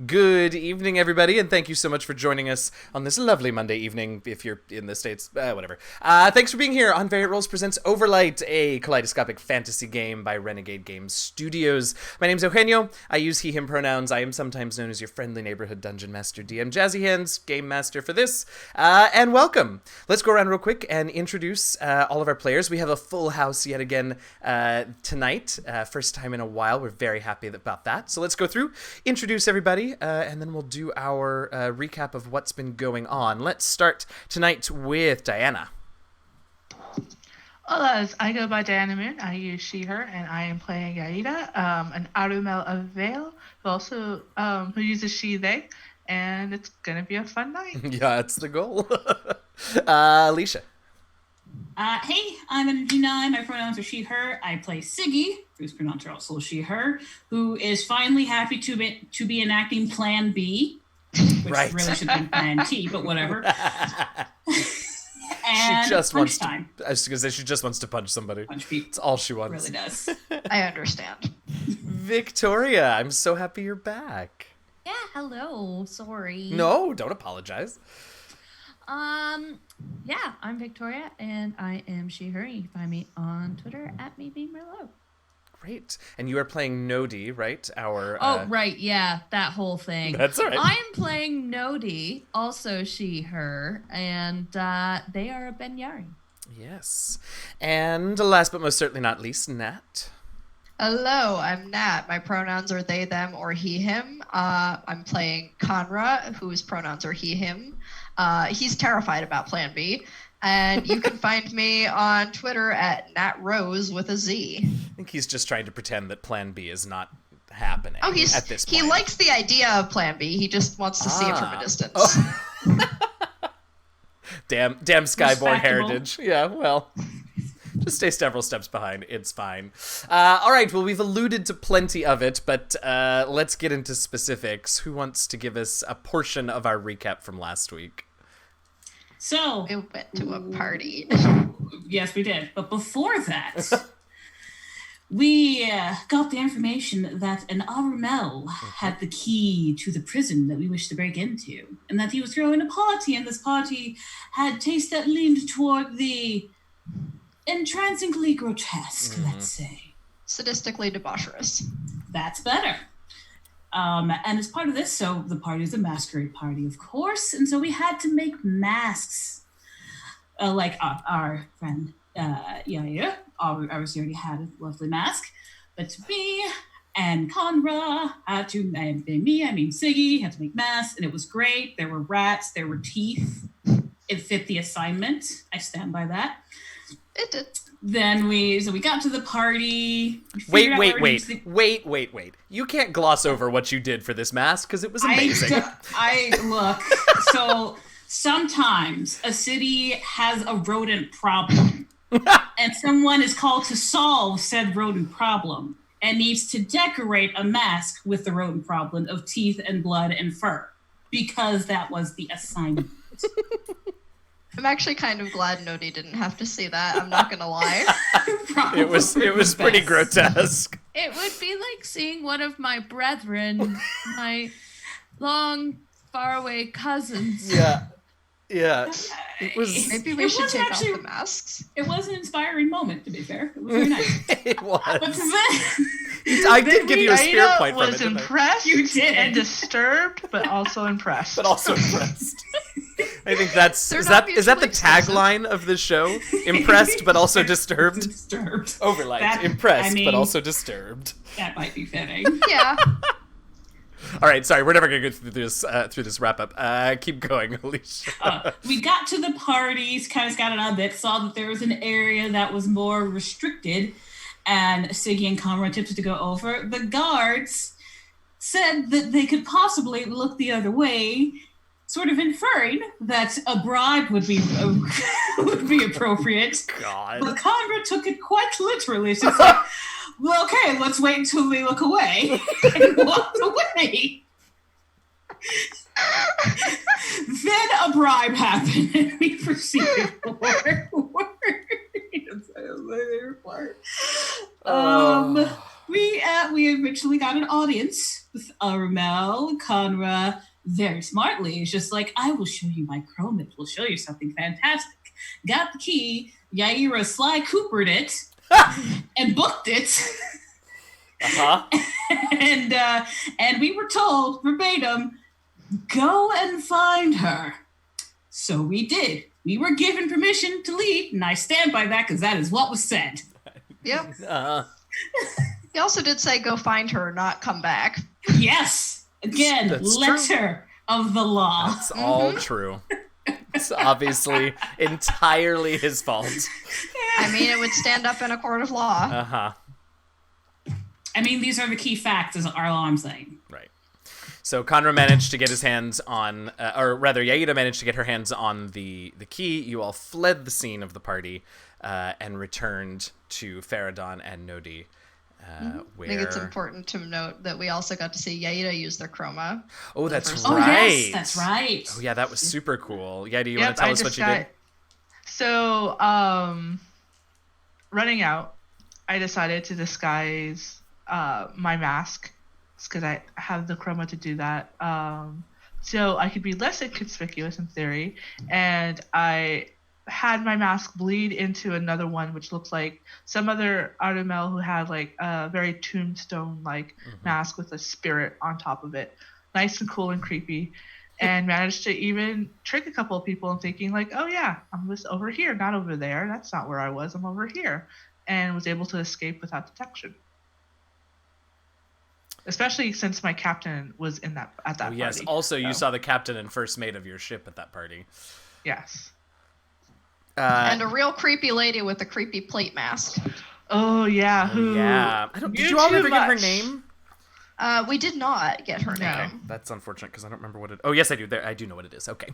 Good evening, everybody, and thank you so much for joining us on this lovely Monday evening, if you're in the States, whatever. Thanks for being here on Variant Roles Presents Overlight, a kaleidoscopic fantasy game by Renegade Games Studios. My name's Eugenio. I use he, him pronouns. I am sometimes known as your friendly neighborhood Dungeon Master, DM Jazzy Hands, Game Master for this, and welcome. Let's go around real quick and introduce all of our players. We have a full house yet again tonight, first time in a while. We're very happy about that. So let's go through, introduce everybody, and then we'll do our recap of what's been going on. Let's start tonight with Diana. Hola, I go by Diana Moon. I use she, her, and I am playing Yaida, an Automel of Vale, who uses she, they, and it's going to be a fun night. Yeah, that's the goal. Alicia. Hey, I'm an G9. My pronouns are she, her. I play Siggy, whose pronouns are also she, her, who is finally happy to be enacting Plan B, which Right. really should have been Plan T, but whatever. And She just wants time. to. I was going to say she just wants to punch somebody. Punch people. It's all she wants. Really does. I understand. Victoria, I'm so happy you're back. Yeah, hello. Sorry. No, don't apologize. Yeah, I'm Victoria, and I am she, her. You can find me on Twitter at @MeBeMerlot. Great. And you are playing Nodi, right? Our. Right, yeah, that whole thing. That's all right. I am playing Nodi, also she, her, and they are a Benyari. Yes. And last but most certainly not least, Nat. Hello, I'm Nat. My pronouns are they, them, or he, him. I'm playing Conra, whose pronouns are he, him. He's terrified about Plan B. And you can find me on Twitter at NatRose with a Z. I think he's just trying to pretend that Plan B is not happening at this point. He likes the idea of Plan B. He just wants to see it from a distance. Oh. Damn Skyborn Respectable. heritage. Yeah, well, just stay several steps behind. It's fine. All right, well, we've alluded to plenty of it, but let's get into specifics. Who wants to give us a portion of our recap from last week? So, We went to a party. yes, we did. But before that, we got the information that an Armel had the key to the prison that we wished to break into, and that he was throwing a party, and this party had taste that leaned toward the entrancingly grotesque, let's say. Sadistically debaucherous. That's better. And as part of this, so the party is a masquerade party, of course, and so we had to make masks. Like our friend Yaya, obviously already had a lovely mask, but me and Conra had to, and me, I mean Siggy, had to make masks, and it was great. There were rats, there were teeth. It fit the assignment. I stand by that. It did. Then we got to the party. Wait. You can't gloss over what you did for this mask, because it was amazing. Look, so sometimes a city has a rodent problem, and someone is called to solve said rodent problem and needs to decorate a mask with the rodent problem of teeth and blood and fur, because that was the assignment. I'm actually kind of glad Nodi didn't have to see that. I'm not gonna lie. It was pretty grotesque. It would be like seeing one of my brethren, my long, faraway cousins. Yeah. It was. Maybe we should take off the masks. It was an inspiring moment, to be fair. It was very nice. It was. But then, I did give you a spear Yaida point from it. was didn't I? impressed You did. and disturbed, but also impressed. But also impressed. I think that's They're is not that the mutually exclusive. tagline of the show? Impressed but also disturbed. disturbed. Overlight. That- Impressed I mean- but also disturbed. That might be fitting. Yeah. All right, sorry, we're never gonna go through this wrap up. Keep going, Alicia. We got to the parties, kind of scattered out a bit, saw that there was an area that was more restricted, and Siggy and Conrad attempted to go over. The guards said that they could possibly look the other way, sort of inferring that a bribe would be appropriate. God. But Conrad took it quite literally. She's like, well, okay, let's wait until they look away. And walked away. Then a bribe happened, and we proceeded forward. We eventually got an audience Armel, Conra, very smartly, is just like, I will show you my chrome. It will show you something fantastic. Got the key. Yaira Sly Coopered it and booked it. And we were told verbatim, go and find her. So we did. We were given permission to leave, and I stand by that because that is what was said. Yep. He also did say go find her, not come back. Yes. Again, That's letter of the law. It's all true. It's obviously entirely his fault. I mean, it would stand up in a court of law. I mean, these are the key facts, is all I'm saying. Right. So Conra managed to get his hands on, or rather, Yaida managed to get her hands on the key. You all fled the scene of the party and returned to Faradon and Nodi. Where... I think it's important to note that we also got to see Yaida use their chroma. Oh, that's right. Oh, yes, that's right. Oh, yeah, that was super cool. Yaida, do you want to tell us what you did? So, running out, I decided to disguise my mask because I have the chroma to do that. So I could be less inconspicuous in theory, and I had my mask bleed into another one, which looks like some other Artemel who had like a very tombstone-like mask with a spirit on top of it. Nice and cool and creepy. And managed to even trick a couple of people in thinking like, oh yeah, I'm just over here, not over there. That's not where I was. I'm over here. And was able to escape without detection. Especially since my captain was in that at that party. Yes, also you saw the captain and first mate of your ship at that party. Yes. And a real creepy lady with a creepy plate mask. Oh yeah, yeah. Did you all ever get her name? We did not get her name. Okay, that's unfortunate because I don't remember what it. Oh yes, I do. I do know what it is. Okay.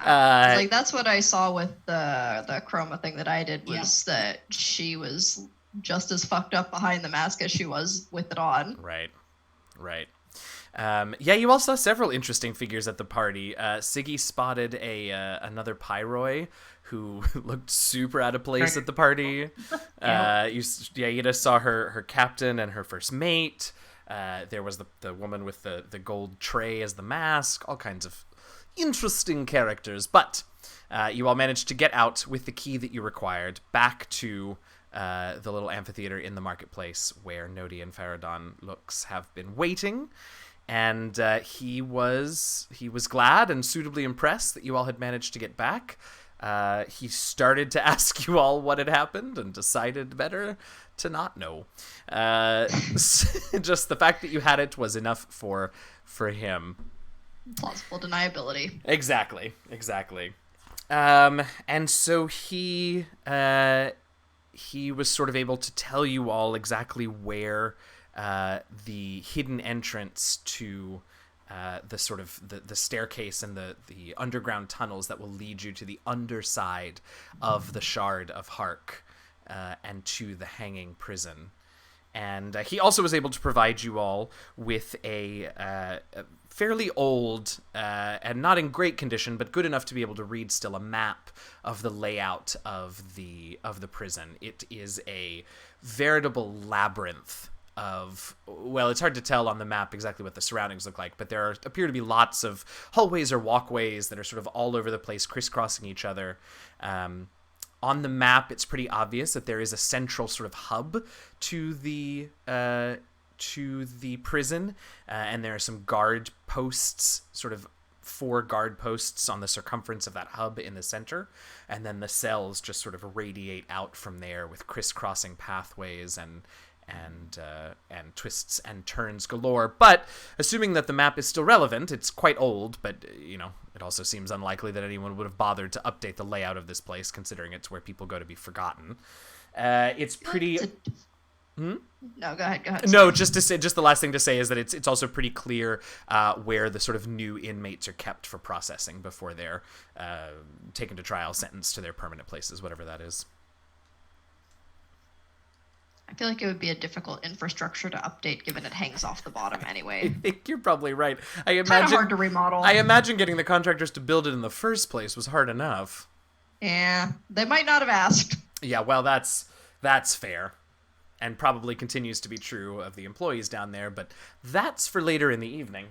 Like that's what I saw with the chroma thing that I did was that she was just as fucked up behind the mask as she was with it on. Right. Yeah, you all saw several interesting figures at the party. Siggy spotted another Pyroi who looked super out of place at the party. Yaida saw her captain and her first mate. There was the woman with the gold tray as the mask. All kinds of interesting characters. But you all managed to get out with the key that you required back to the little amphitheater in the marketplace where Nodi and Faradon looks have been waiting. And he was glad and suitably impressed that you all had managed to get back. He started to ask you all what had happened and decided better to not know. Just the fact that you had it was enough for him. Plausible deniability. Exactly. And so he was sort of able to tell you all exactly where the hidden entrance to the sort of the staircase and the underground tunnels that will lead you to the underside of the Shard of Hark and to the hanging prison. And he also was able to provide you all with a fairly old and not in great condition, but good enough to be able to read still, a map of the layout of the prison. It is a veritable labyrinth of, well, it's hard to tell on the map exactly what the surroundings look like, but there appear to be lots of hallways or walkways that are sort of all over the place, crisscrossing each other. On the map, it's pretty obvious that there is a central sort of hub to the prison, and there are some guard posts, sort of 4 guard posts on the circumference of that hub in the center, and then the cells just sort of radiate out from there with crisscrossing pathways and twists and turns galore. But assuming that the map is still relevant, it's quite old, but it also seems unlikely that anyone would have bothered to update the layout of this place, considering it's where people go to be forgotten. It's pretty. No, go ahead. No, just the last thing to say is that it's also pretty clear where the sort of new inmates are kept for processing before they're taken to trial, sentenced to their permanent places, whatever that is. I feel like it would be a difficult infrastructure to update given it hangs off the bottom anyway. I think you're probably right. Kind of hard to remodel. I imagine getting the contractors to build it in the first place was hard enough. Yeah, they might not have asked. Yeah, well, that's fair. and probably continues to be true of the employees down there, but that's for later in the evening.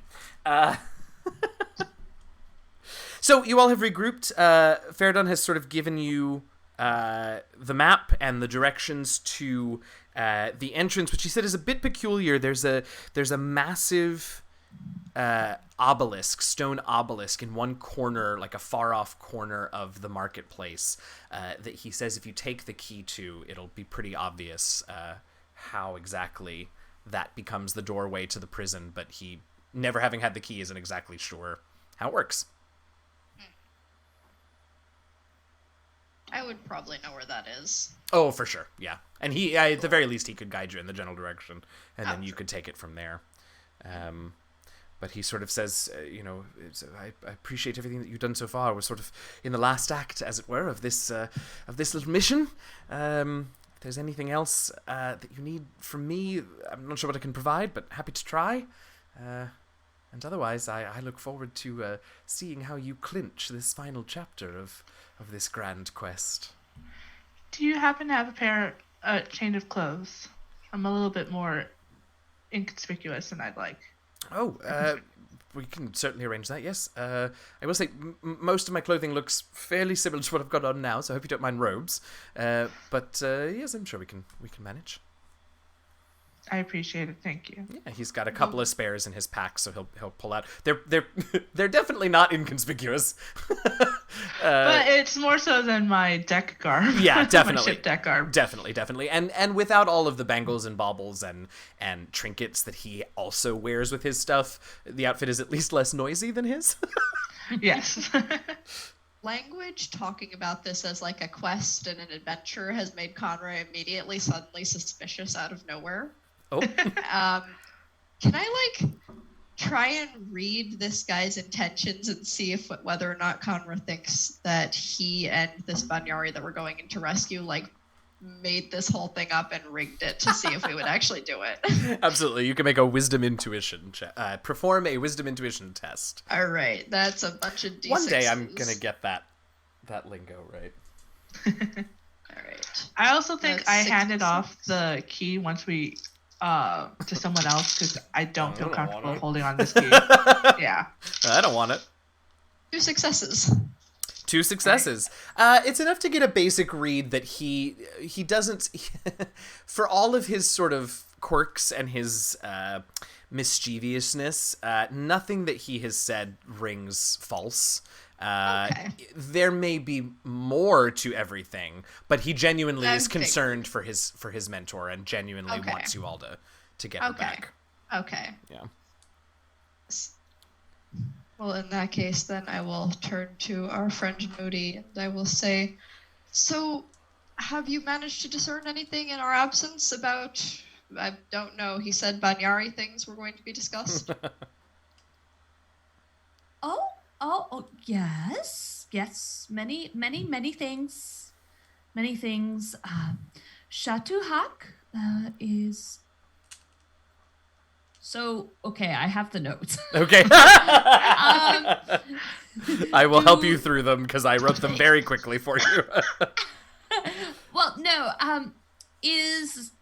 So you all have regrouped. Faradon has sort of given you the map and the directions to the entrance, which he said is a bit peculiar. There's a massive obelisk, stone obelisk in one corner, like a far off corner of the marketplace, that he says if you take the key to, it'll be pretty obvious how exactly that becomes the doorway to the prison, but he, never having had the key, isn't exactly sure how it works. I would probably know where that is. Oh, for sure, yeah. And he, at the very least, he could guide you in the general direction, and then you could take it from there. But he sort of says, I appreciate everything that you've done so far. We're sort of in the last act, as it were, of this little mission. If there's anything else that you need from me, I'm not sure what I can provide, but happy to try. And otherwise, I look forward to seeing how you clinch this final chapter of this grand quest. Do you happen to have a change of clothes? I'm a little bit more inconspicuous than I'd like. Oh, we can certainly arrange that, yes. I will say, most of my clothing looks fairly similar to what I've got on now, so I hope you don't mind robes. But yes, I'm sure we can manage. I appreciate it, thank you. Yeah, he's got a couple of spares in his pack, so he'll pull out. They're definitely not inconspicuous. But it's more so than my deck garb. Yeah, definitely. My ship deck garb. Definitely. And without all of the bangles and baubles and trinkets that he also wears with his stuff, the outfit is at least less noisy than his. Yes. Language talking about this as like a quest and an adventure has made Conrad immediately suddenly suspicious out of nowhere. Oh. Can I try and read this guy's intentions and see whether or not Conrad thinks that he and this Banyari that we're going in to rescue made this whole thing up and rigged it to see if we would actually do it? Absolutely. You can make a wisdom intuition perform a wisdom intuition test. All right, that's a bunch of D6s. One day I'm gonna get that lingo right. All right. I also think That's I 6 handed plus off 6. the key once we to someone else because I don't feel comfortable want it. holding on this key. Yeah. I don't want it. 2 successes. 2 successes. It's enough to get a basic read that he doesn't, for all of his sort of quirks and his mischievousness, nothing that he has said rings false. Okay. There may be more to everything, but he genuinely is Okay. concerned for his mentor and genuinely Okay. wants you all to get her Okay. back. Okay. Yeah. Well, in that case, then I will turn to our friend Moody and I will say, so have you managed to discern anything in our absence about, I don't know, he said Banyari things were going to be discussed? Oh, yes. Many things. Many things. Shatuhak is. So, okay, I have the notes. Okay. I will help do- you through them because I wrote them very quickly for you. Well, no, is,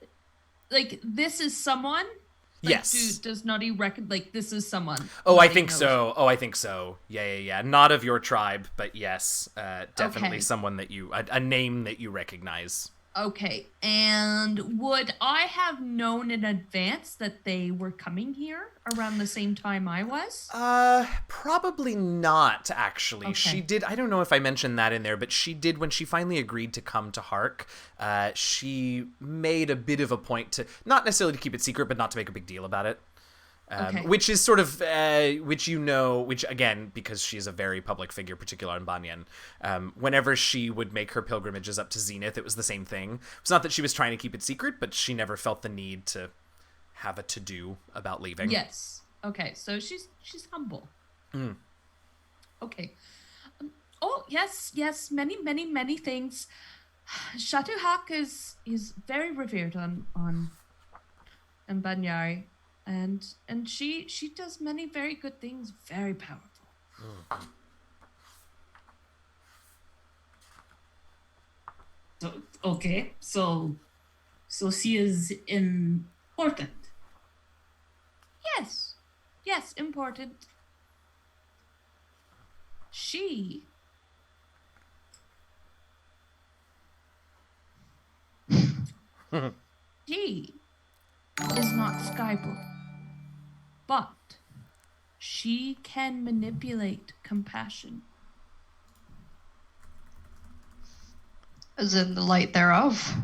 this is someone? Yes. Does Nutty reckon, this is someone? Oh, I Nutty think knows. so. Yeah. Not of your tribe, but yes, definitely Okay. someone that a name that you recognize. Okay, and would I have known in advance that they were coming here around the same time I was? Probably not, actually. Okay. She did, I don't know if I mentioned that in there, but she did, when she finally agreed to come to Hark, she made a bit of a point to, not necessarily to keep it secret, but not to make a big deal about it. Okay. Which is sort of, which again, because she's a very public figure, particularly in Banyan, whenever she would make her pilgrimages up to Zenith, it was the same thing. It's not that she was trying to keep it secret, but she never felt the need to have a to-do about leaving. Yes. Okay, so she's humble. Okay. Yes, many things. Shatuhak is very revered on Banyari. And she does many very good things, very powerful. So, okay, so So she is important. Yes, important. She she is not Skyborn, but she can manipulate compassion. As in the light thereof.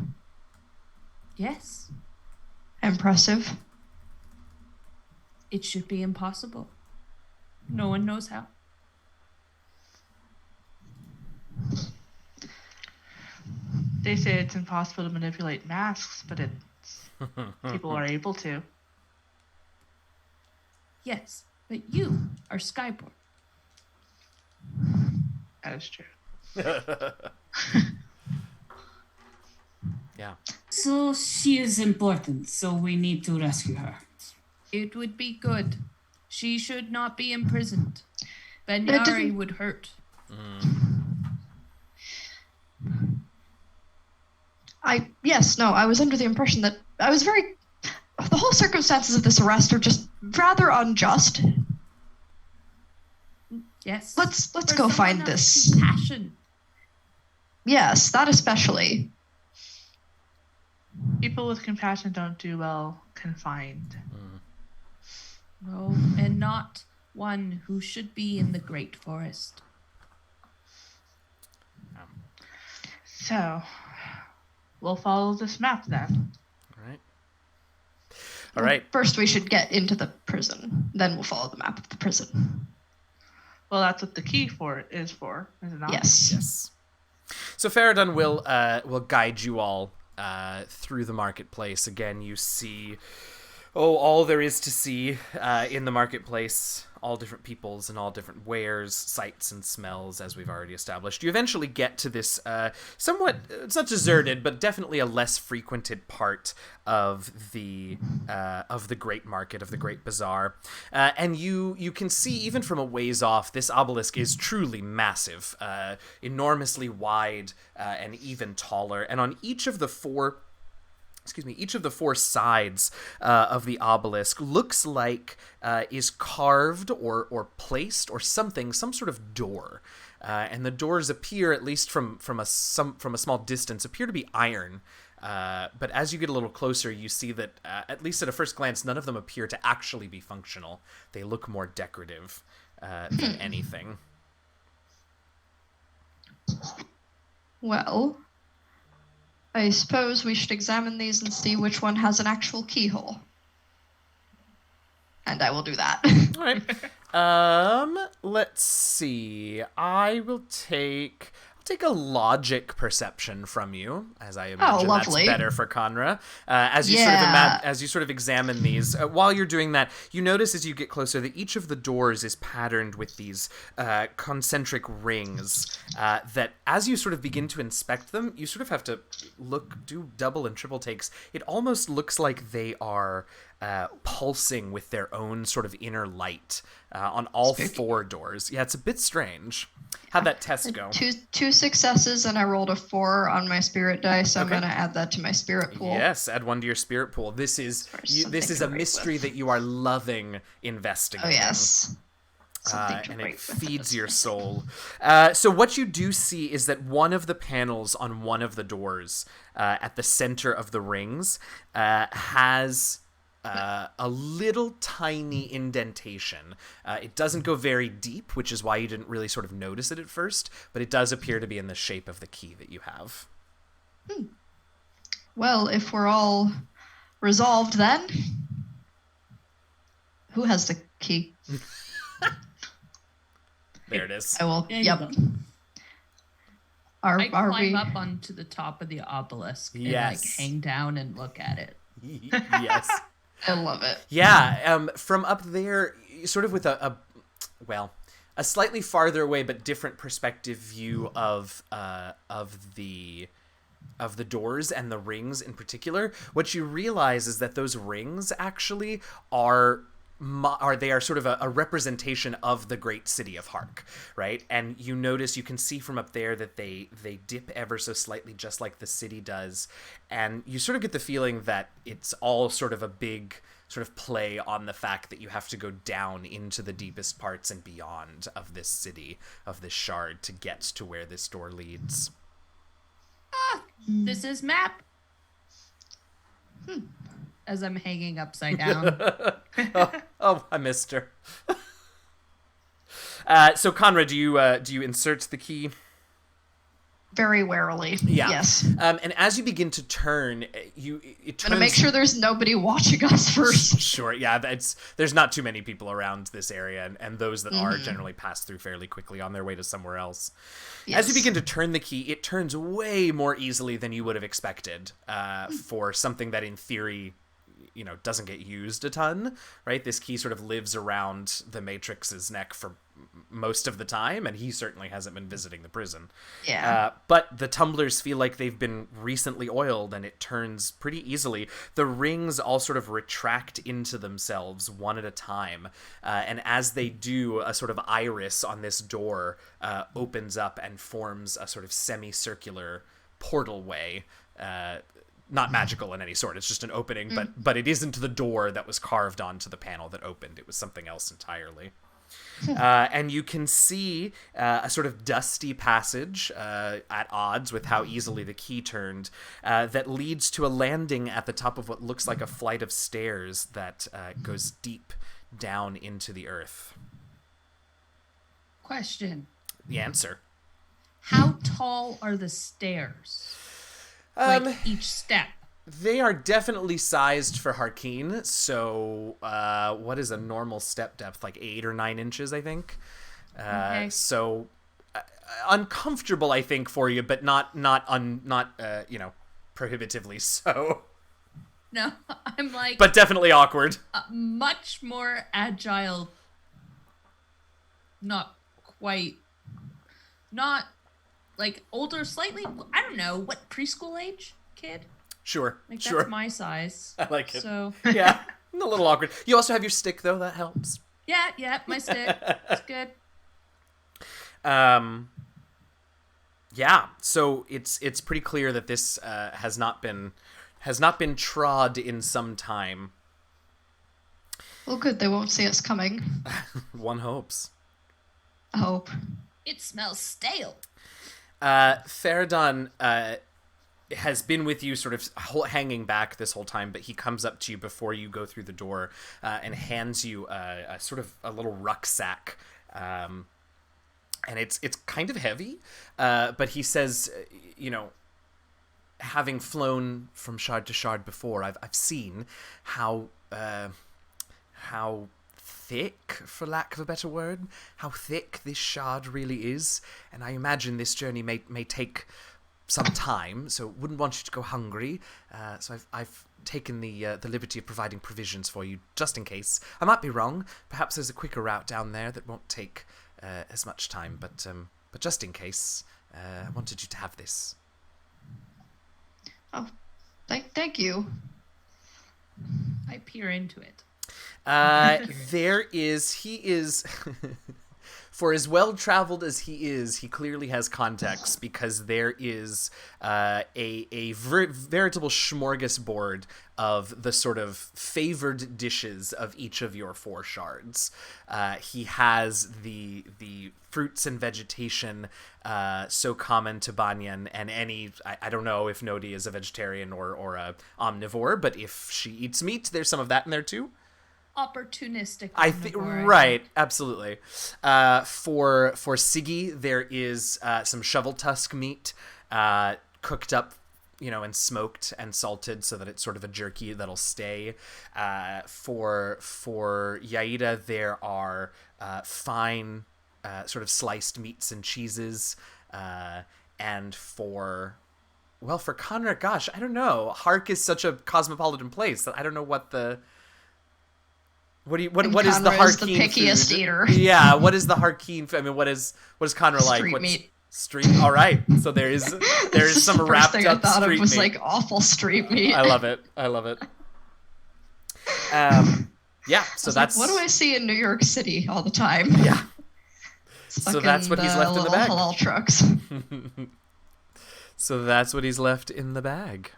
Yes, Impressive. it should be impossible. No one knows how. They say it's impossible to manipulate masks, but people are able to. Yes, but you are Skyborn. That is true. Yeah. So she is important, so we need to rescue her. It would be good. She should not be imprisoned. didn't- Benyari would hurt. I was under the impression that the whole circumstances of this arrest are just rather unjust. Yes. Let's For go someone find of this. compassion. Yes, that especially. People with compassion don't do well confined. No, and not one who should be in the great forest. So, we'll follow this map then. All right. First, we should get into the prison. Then we'll follow the map of the prison. Well, that's what the key for it is for, is it not? Yes. Yes. So Faradun will guide you all through the marketplace. Again, you see, all there is to see in the marketplace. All different peoples and all different wares, sights and smells, as we've already established. You eventually get to this somewhat, it's not deserted, but definitely a less frequented part of the great market, of the great bazaar. And you can see, even from a ways off, this obelisk is truly massive, enormously wide and even taller. And on each of the four sides of the obelisk looks like is carved or placed or something, some sort of door. And the doors appear, at least from a small distance, appear to be iron. But as you get a little closer, you see that, at least at a first glance, none of them appear to actually be functional. They look more decorative than anything. Well, I suppose we should examine these and see which one has an actual keyhole. And I will do that. All right. Let's see. I'll take a logic perception from you, as I imagine that's lovely. better for Conra. As you sort of examine these, while you're doing that, you notice as you get closer that each of the doors is patterned with these concentric rings. That as you sort of begin to inspect them, you sort of have to do double and triple takes. It almost looks like they are pulsing with their own sort of inner light on all four doors. Yeah, it's a bit strange. How'd that test go? Two successes, and I rolled a 4 on my spirit dice. So I'm going to add that to my spirit pool. Yes, add 1 to your spirit pool. This is a mystery that you are loving investigating. Oh, yes. And it feeds your soul. So what you do see is that one of the panels on one of the doors at the center of the rings has a little tiny indentation. It doesn't go very deep, which is why you didn't really sort of notice it at first, but it does appear to be in the shape of the key that you have. Well, if we're all resolved then, who has the key? There it is. I will. There you Yep. go. I Are climb we? up onto the top of the obelisk and Yes. hang down and look at it. Yes. I love it. Yeah, from up there, sort of with a slightly farther away but different perspective view of the doors and the rings in particular, what you realize is that those rings actually are they are sort of a representation of the great city of Hark, right? And you can see from up there that they dip ever so slightly, just like the city does, and you sort of get the feeling that it's all sort of a big sort of play on the fact that you have to go down into the deepest parts and beyond of this city, of this shard, to get to where this door leads. This is map. As I'm hanging upside down. oh, I missed her. So Conrad, do you insert the key? Very warily. Yeah. Yes. And as you begin to turn, it turns. I'm gonna make sure there's nobody watching us first. Sure. Yeah. There's not too many people around this area, and those that are generally pass through fairly quickly on their way to somewhere else. Yes. As you begin to turn the key, it turns way more easily than you would have expected for something that, in theory, doesn't get used a ton, right? This key sort of lives around the Matrix's neck for most of the time, and he certainly hasn't been visiting the prison. Yeah. But the tumblers feel like they've been recently oiled, and it turns pretty easily. The rings all sort of retract into themselves one at a time, and as they do, a sort of iris on this door opens up and forms a sort of semicircular portal way, not magical in any sort. It's just an opening, but it isn't the door that was carved onto the panel that opened. It was something else entirely. And you can see a sort of dusty passage at odds with how easily the key turned that leads to a landing at the top of what looks like a flight of stairs that goes deep down into the earth. Question. The answer. How tall are the stairs? Like each step. They are definitely sized for Harkeen, so what is a normal step depth? Like 8 or 9 inches, I think. Okay. So uncomfortable, I think, for you, but not prohibitively so. No, I'm like... But definitely awkward. Much more agile. Not quite... Not... Like, older, slightly... I don't know, what, preschool age kid? Sure, Like, sure. that's my size. I like it. So... Yeah, a little awkward. You also have your stick, though. That helps. Yeah, my stick. It's good. Yeah, so it's pretty clear that this has not been trod in some time. Well, good. They won't see us coming. One hopes. I hope. It smells stale. Faradon has been with you sort of hanging back this whole time, but he comes up to you before you go through the door and hands you a sort of a little rucksack. And it's kind of heavy, but he says, having flown from shard to shard before, I've seen how thick, for lack of a better word, how thick this shard really is, and I imagine this journey may take some time, so wouldn't want you to go hungry. So I've taken the liberty of providing provisions for you, just in case. I might be wrong. Perhaps there's a quicker route down there that won't take as much time, but just in case, I wanted you to have this. Oh, thank you. I peer into it. He is, for as well-traveled as he clearly has context, because there is a veritable smorgasbord of the sort of favored dishes of each of your 4 shards. He has the fruits and vegetation so common to Banyan and any, I don't know if Nodi is a vegetarian or a omnivore, but if she eats meat, there's some of that in there too. Opportunistic. I think right, absolutely. For Siggy, there is some shovel tusk meat, cooked up, and smoked and salted so that it's sort of a jerky that'll stay. For Yaida, there are fine, sort of sliced meats and cheeses, and for Conrad, gosh, I don't know. Hark is such a cosmopolitan place that I don't know what the. What is the Harkeen the pickiest food? eater. Yeah, what is the Harkeen? I mean, what is Conrad like? Street meat. Street. All right, so there is some the wrapped first thing up I thought street of was meat. like awful street meat. I love it. Yeah, so that's what do I see in New York City all the time? Yeah. It's So that's what he's left in the bag. Halal trucks. So that's what he's left in the bag.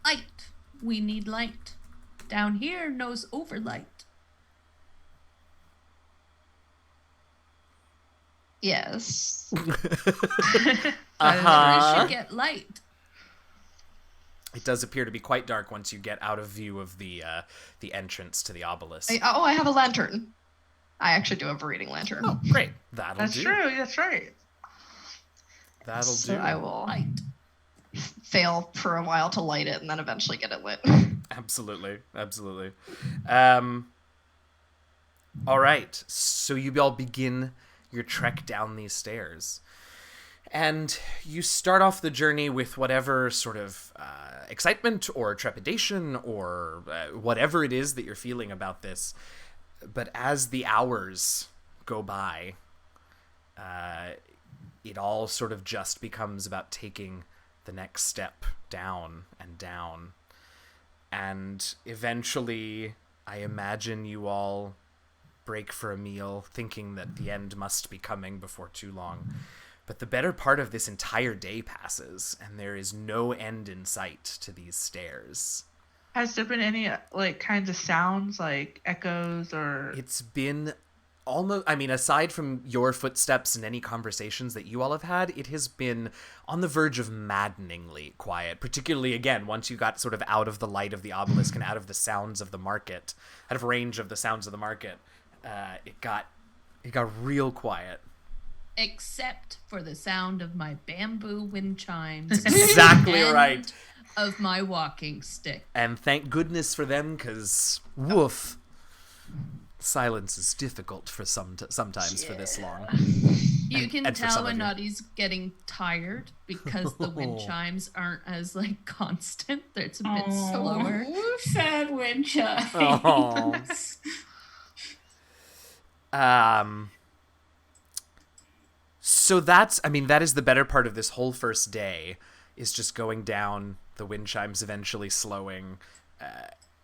Light. We need light. Down here knows Overlight. Yes. We Uh-huh. should get light. It does appear to be quite dark once you get out of view of the entrance to the obelisk. I have a lantern. I actually do have a reading lantern. Oh, great. That'll That's do. true. That's right. That'll So do. I will Light. fail for a while to light it and then eventually get it lit. Absolutely. Absolutely. All right. So you all begin your trek down these stairs. And you start off the journey with whatever sort of excitement or trepidation or whatever it is that you're feeling about this. But as the hours go by, it all sort of just becomes about taking the next step down and down. And eventually, I imagine you all break for a meal, thinking that the end must be coming before too long. But the better part of this entire day passes, and there is no end in sight to these stairs. Has there been any like kinds of sounds, like echoes or? It's been almost, I mean, aside from your footsteps and any conversations that you all have had, it has been on the verge of maddeningly quiet, particularly, again, once you got sort of out of the light of the obelisk and out of the sounds of the market, out of range of the sounds of the market. It got real quiet. Except for the sound of my bamboo wind chimes. Exactly and right. of my walking stick. And thank goodness for them, because woof, silence is difficult for sometimes for this long. You can and for tell some of when you. Noddy's getting tired because the wind chimes aren't as like constant. It's a bit slower. Oh, sad wind chimes. Oh. So that's, I mean, that is the better part of this whole first day, is just going down, the wind chimes eventually slowing,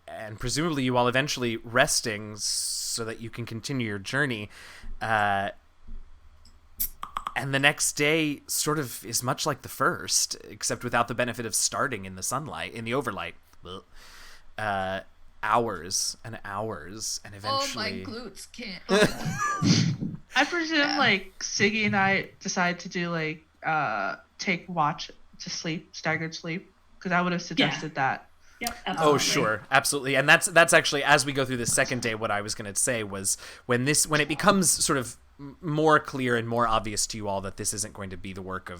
and presumably you all eventually resting so that you can continue your journey. And the next day sort of is much like the first, except without the benefit of starting in the sunlight, in the overlight. Hours and hours, and eventually... Oh, my glutes can't. I presume like Siggy and I decide to do like take watch to sleep, staggered sleep, because I would have suggested that. Yep, absolutely. Oh, sure. Absolutely. And that's actually, as we go through the second day, what I was going to say was when it becomes sort of more clear and more obvious to you all that this isn't going to be the work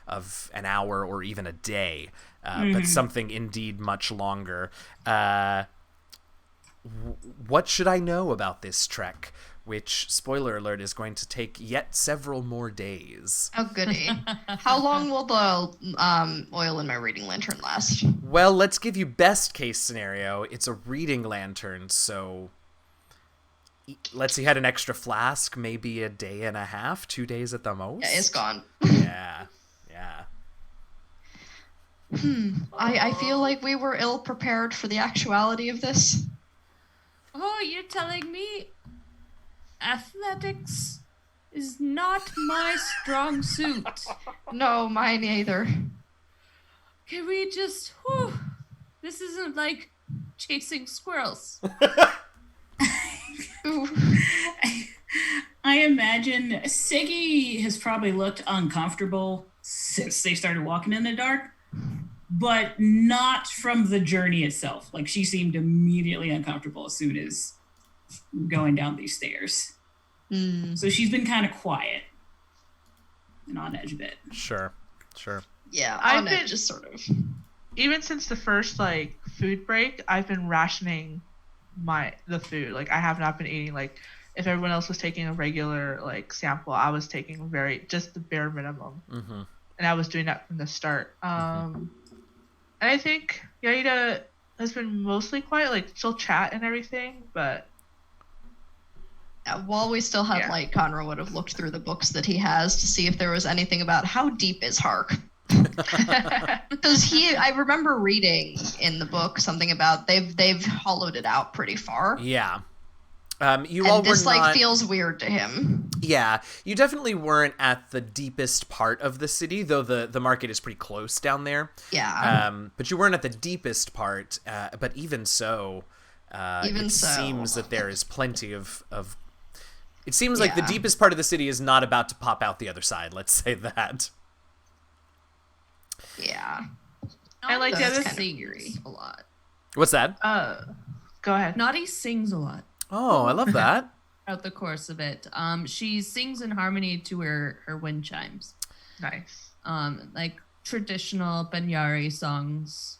of an hour or even a day, but something indeed much longer. What should I know about this trek, which, spoiler alert, is going to take yet several more days? Oh, goody. How long will the oil in my reading lantern last? Well, let's give you best case scenario. It's a reading lantern, so let's say you had an extra flask, maybe a day and a half, 2 days at the most. Yeah, it's gone. Yeah. I feel like we were ill prepared for the actuality of this. Oh, you're telling me athletics is not my strong suit? No, mine either. Can we just... Whew, this isn't like chasing squirrels. Ooh. I imagine Siggy has probably looked uncomfortable since they started walking in the dark, but not from the journey itself. Like, she seemed immediately uncomfortable as soon as going down these stairs. So she's been kind of quiet and on edge a bit. Sure. Yeah, I've on been- it, just sort of. Even since the first like food break, I've been rationing the food. Like I have not been eating like if everyone else was taking a regular like sample, I was taking just the bare minimum. Mm-hmm. And I was doing that from the start. And I think Yaida has been mostly quiet, like she'll chat and everything, but While we still had Yeah. light, Conroe would have looked through the books that he has to see if there was anything about how deep is Hark. Because I remember reading in the book something about they've hollowed it out pretty far. Yeah. You And all this were not. feels weird to him. Yeah, you definitely weren't at the deepest part of the city, though the market is pretty close down there. Yeah. But you weren't at the deepest part. But even so, seems that there is plenty of. It seems like the deepest part of the city is not about to pop out the other side. Let's say that. Yeah. I like the other sings a lot. What's that? Go ahead. Naughty sings a lot Oh, I love that. throughout the course of it. She sings in harmony to her wind chimes. Nice. Like traditional Banyari songs.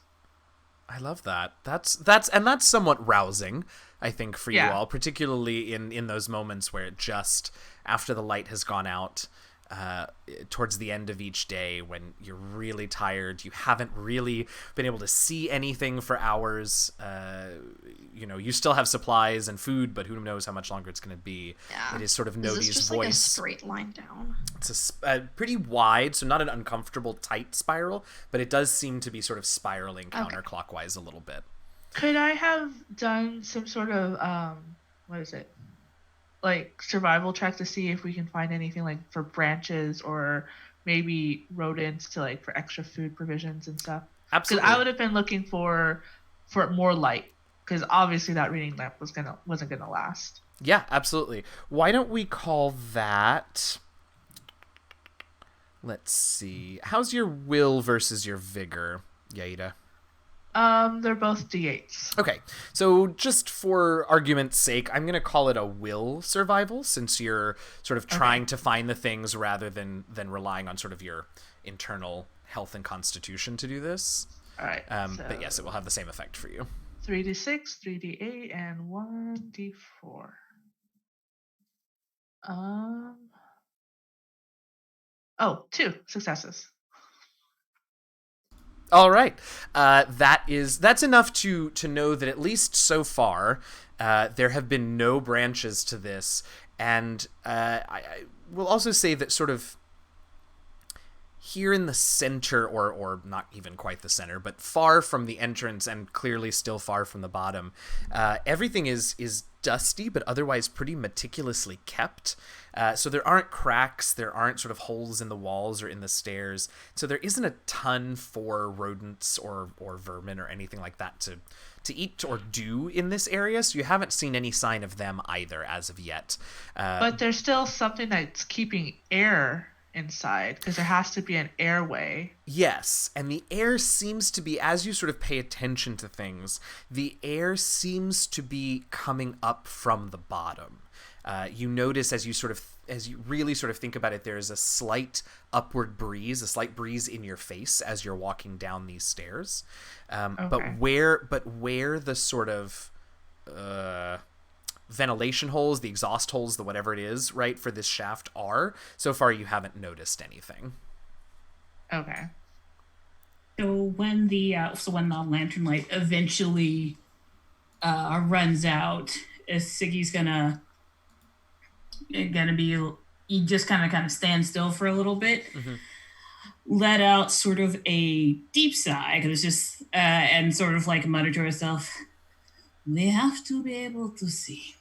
I love that. That's somewhat rousing, I think, for you all, particularly in those moments where it just after the light has gone out, towards the end of each day when you're really tired, you haven't really been able to see anything for hours. You still have supplies and food, but who knows how much longer it's going to be. Yeah. It is sort of Is Nodi's this just voice. like a straight line down? It's a pretty wide, so not an uncomfortable tight spiral, but it does seem to be sort of spiraling counterclockwise a little bit. Could I have done some sort of what is it? Like survival check to see if we can find anything like for branches or maybe rodents to like for extra food provisions and stuff? Absolutely. Because I would have been looking for more light, because obviously that reading lamp wasn't gonna last. Yeah, absolutely. Why don't we call that? Let's see. How's your will versus your vigor, Yaida? They're both D8s. Okay, so just for argument's sake, I'm going to call it a will survival, since you're sort of trying to find the things rather than relying on sort of your internal health and constitution to do this. All right. But yes, it will have the same effect for you. 3d6, 3d8, and 1d4. Two successes. All right, that's enough to know that at least so far, there have been no branches to this, and I will also say that sort of here in the center, or not even quite the center, but far from the entrance and clearly still far from the bottom, everything is dusty, but otherwise pretty meticulously kept. So there aren't cracks, there aren't sort of holes in the walls or in the stairs. So there isn't a ton for rodents or vermin or anything like that to eat or do in this area. So you haven't seen any sign of them either as of yet. But there's still something that's keeping air inside, because there has to be an airway. Yes, and the air seems to be, as you sort of pay attention to things, the air seems to be coming up from the bottom. You notice as you really sort of think about it, there is a slight upward breeze, a slight breeze in your face as you're walking down these stairs. But where the sort of ventilation holes, the exhaust holes, the whatever it is, right, for this shaft are, so far you haven't noticed anything. Okay. So when the lantern light eventually runs out, Siggy's gonna be, you just kind of stand still for a little bit, let out sort of a deep sigh, because it's just and sort of like mutter to herself, "We have to be able to see,"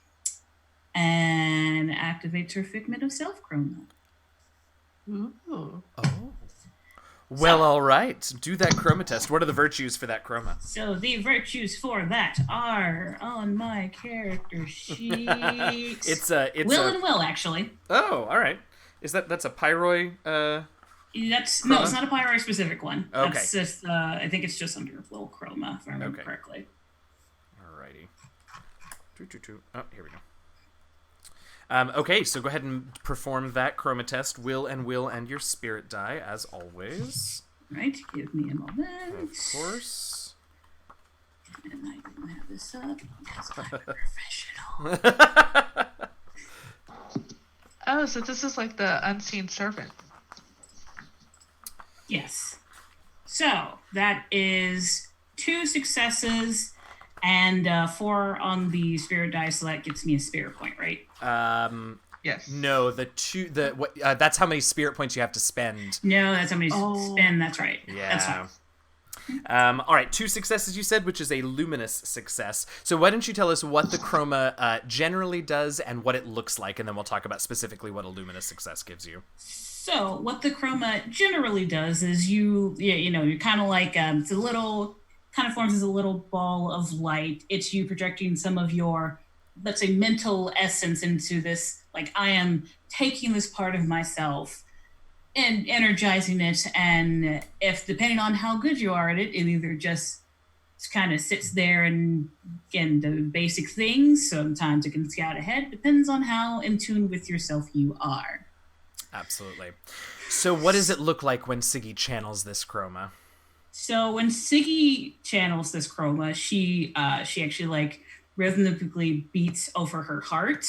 and activates her figment of self chroma. Ooh. Oh. Well, all right. Do that chroma test. What are the virtues for that chroma? So the virtues for that are on my character sheet. It's and will, actually. Oh, all right. That's a pyroi? No, it's not a pyroi specific one. Okay. That's just, I think it's just under will chroma, if I remember correctly. Alrighty. Oh, here we go. Okay, so go ahead and perform that chroma test. Will and your spirit die, as always. Right, give me a moment. Of course. And I don't have this up because I'm a professional. Oh, so this is like the unseen servant. Yes. So that is 2 successes and 4 on the spirit die, so that gets me a spirit point, right? Yes. No, that's how many spirit points you have to spend. No, that's how many spend. That's right. That's Yeah. fine. All right, 2 successes you said, which is a luminous success. So why don't you tell us what the chroma generally does and what it looks like, and then we'll talk about specifically what a luminous success gives you. So what the chroma generally does is you're kind of like it's a little kind of forms as a little ball of light. It's you projecting some of your, let's say, mental essence into this. Like, I am taking this part of myself and energizing it, and if depending on how good you are at it, it either just kind of sits there and do basic things. Sometimes it can scout ahead. Depends on how in tune with yourself you are. Absolutely. So what does it look like when Siggy channels this chroma? So when Siggy channels this chroma, she actually like rhythmically beats over her heart,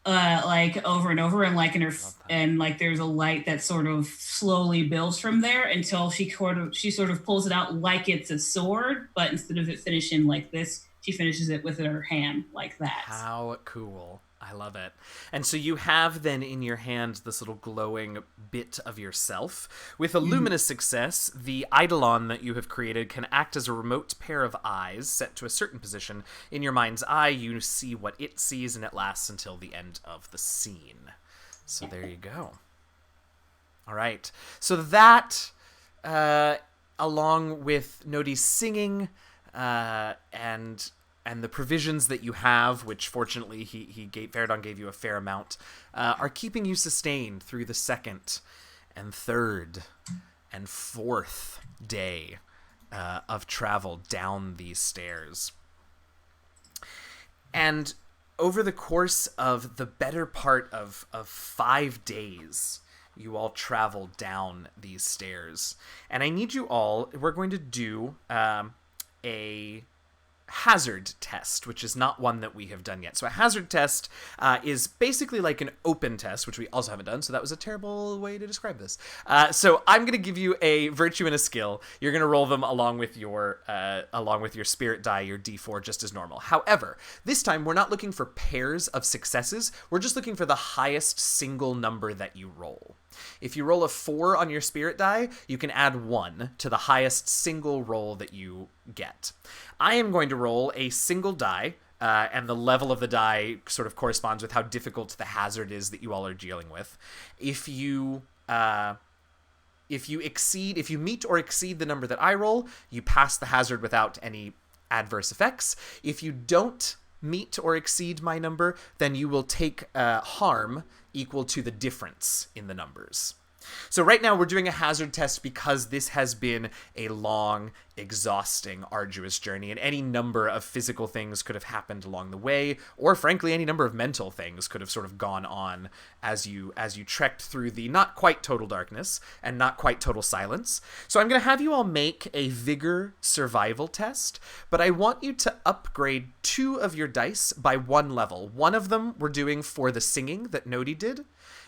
like over and over, and like in her and like there's a light that sort of slowly builds from there until she sort of pulls it out like it's a sword, but instead of it finishing like this, she finishes it with her hand like that. How cool. I love it. And so you have then in your hand this little glowing bit of yourself. With a luminous success, the eidolon that you have created can act as a remote pair of eyes set to a certain position. In your mind's eye, you see what it sees, and it lasts until the end of the scene. So there you go. All right. So that, along with Nodi's singing, and the provisions that you have, which fortunately Faradon gave you a fair amount, are keeping you sustained through the second and third and fourth day of travel down these stairs. And over the course of the better part of 5 days, you all travel down these stairs. And I need you all, we're going to do a hazard test, which is not one that we have done yet. So a hazard test is basically like an open test, which we also haven't done, so that was a terrible way to describe this. So I'm going to give you a virtue and a skill. You're going to roll them along with your spirit die, your d4, just as normal. However, this time we're not looking for pairs of successes. We're just looking for the highest single number that you roll. If you roll a 4 on your spirit die, you can add 1 to the highest single roll that you get. I am going to roll a single die, and the level of the die sort of corresponds with how difficult the hazard is that you all are dealing with. If you meet or exceed the number that I roll, you pass the hazard without any adverse effects. If you don't meet or exceed my number, then you will take harm equal to the difference in the numbers. So right now we're doing a hazard test because this has been a long, exhausting, arduous journey, and any number of physical things could have happened along the way, or frankly any number of mental things could have sort of gone on as you trekked through the not quite total darkness and not quite total silence. So I'm going to have you all make a vigor survival test, but I want you to upgrade 2 of your dice by 1 level. One of them we're doing for the singing that Nodi did,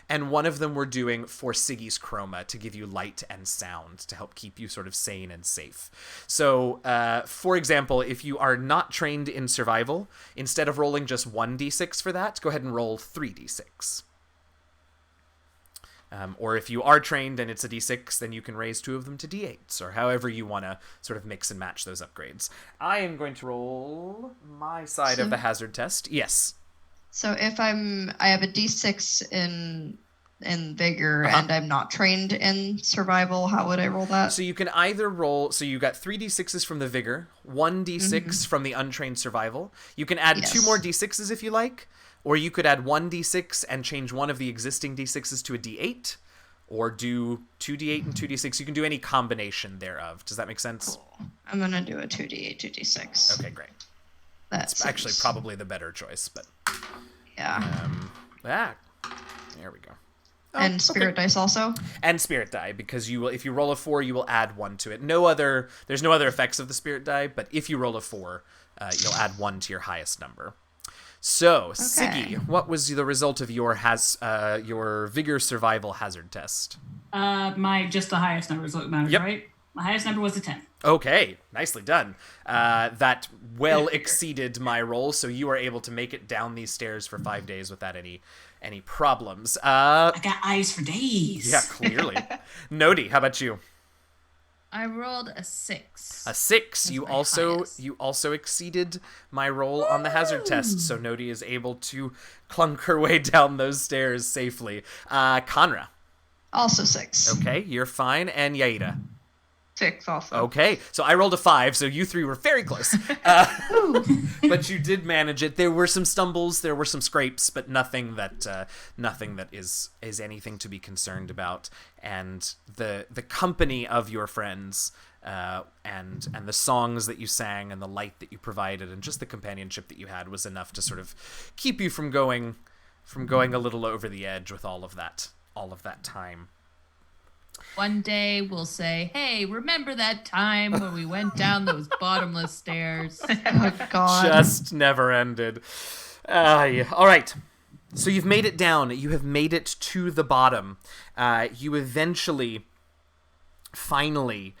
and one of them we're doing for Siggy's chroma to give you light and sound to help keep you sort of sane and safe. So, for example, if you are not trained in survival, instead of rolling just 1d6 for that, go ahead and roll 3d6. Or if you are trained and it's a d6, then you can raise 2 of them to d8s, or however you want to sort of mix and match those upgrades. I am going to roll my side of the hazard test. Yes. So if I have a d6 in vigor and I'm not trained in survival, how would I roll that? So you can either roll, so you got 3 d6s from the vigor, 1 d6 from the untrained survival. You can add 2 more d6s if you like, or you could add 1 d6 and change one of the existing d6s to a d8, or do 2d8 and 2d6. You can do any combination thereof. Does that make sense? Cool. I'm going to do a 2d8, 2d6. Okay, great. That's actually probably the better choice, but yeah. There we go. And spirit dice also? And spirit die, because you will, if you roll a 4, you will add 1 to it. There's no other effects of the spirit die, but if you roll a 4, you'll add 1 to your highest number. So, Siggy, what was the result of your vigor survival hazard test? The highest number is what matters, right? My highest number was a 10. Okay, nicely done. That well exceeded my roll, so you are able to make it down these stairs for 5 days without any problems. I got eyes for days. Yeah, clearly. Nodi, how about you? I rolled a 6. A 6. That's You my also highest. you also exceeded my roll on the hazard test, so Nodi is able to clunk her way down those stairs safely. Conra. Also 6. Okay, you're fine, and Yaida. 6 also. Okay, so I rolled a 5, so you three were very close. But you did manage it. There were some stumbles, there were some scrapes, but nothing that is anything to be concerned about. And the company of your friends, and the songs that you sang, and the light that you provided, and just the companionship that you had was enough to sort of keep you from going a little over the edge with all of that time. One day we'll say, hey, remember that time when we went down those bottomless stairs? Oh, God. Just never ended. Yeah. All right. So you've made it down. You have made it to the bottom. You eventually, finally,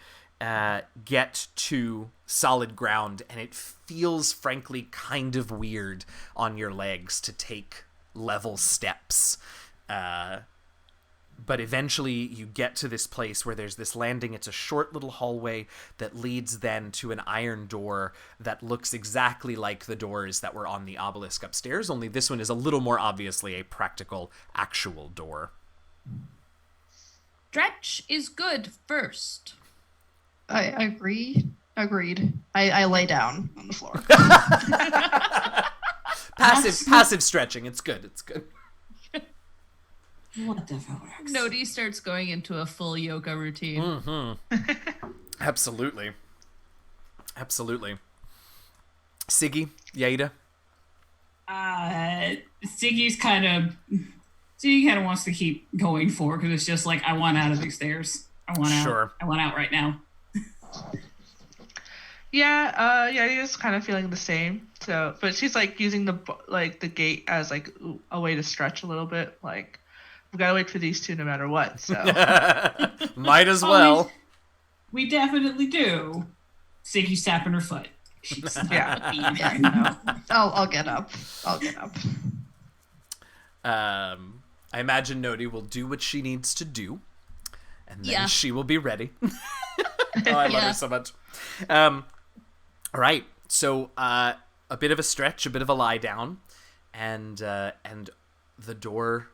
get to solid ground, and it feels, frankly, kind of weird on your legs to take level steps. But eventually you get to this place where there's this landing. It's a short little hallway that leads then to an iron door that looks exactly like the doors that were on the obelisk upstairs, only this one is a little more obviously a practical, actual door. Stretch is good first. I agree. Agreed. I lay down on the floor. Passive stretching. It's good. It's good. Whatever works. Nodi starts going into a full yoga routine. Absolutely. Siggy, Yaida. Siggy kind of wants to keep going for because it's just like I want out of these stairs. I want out. Sure. I want out right now. Yeah, Yadia's kind of feeling the same. So, but she's like using the gate as like a way to stretch a little bit. Like, we gotta wait for these two no matter what. So, Might as well. We definitely do. Siggy's tapping her foot. She's not Yeah. being No. I'll get up. I imagine Nodi will do what she needs to do, and then Yeah. she will be ready. Oh, I love her so much. All right, so a bit of a stretch, a bit of a lie down, and the door.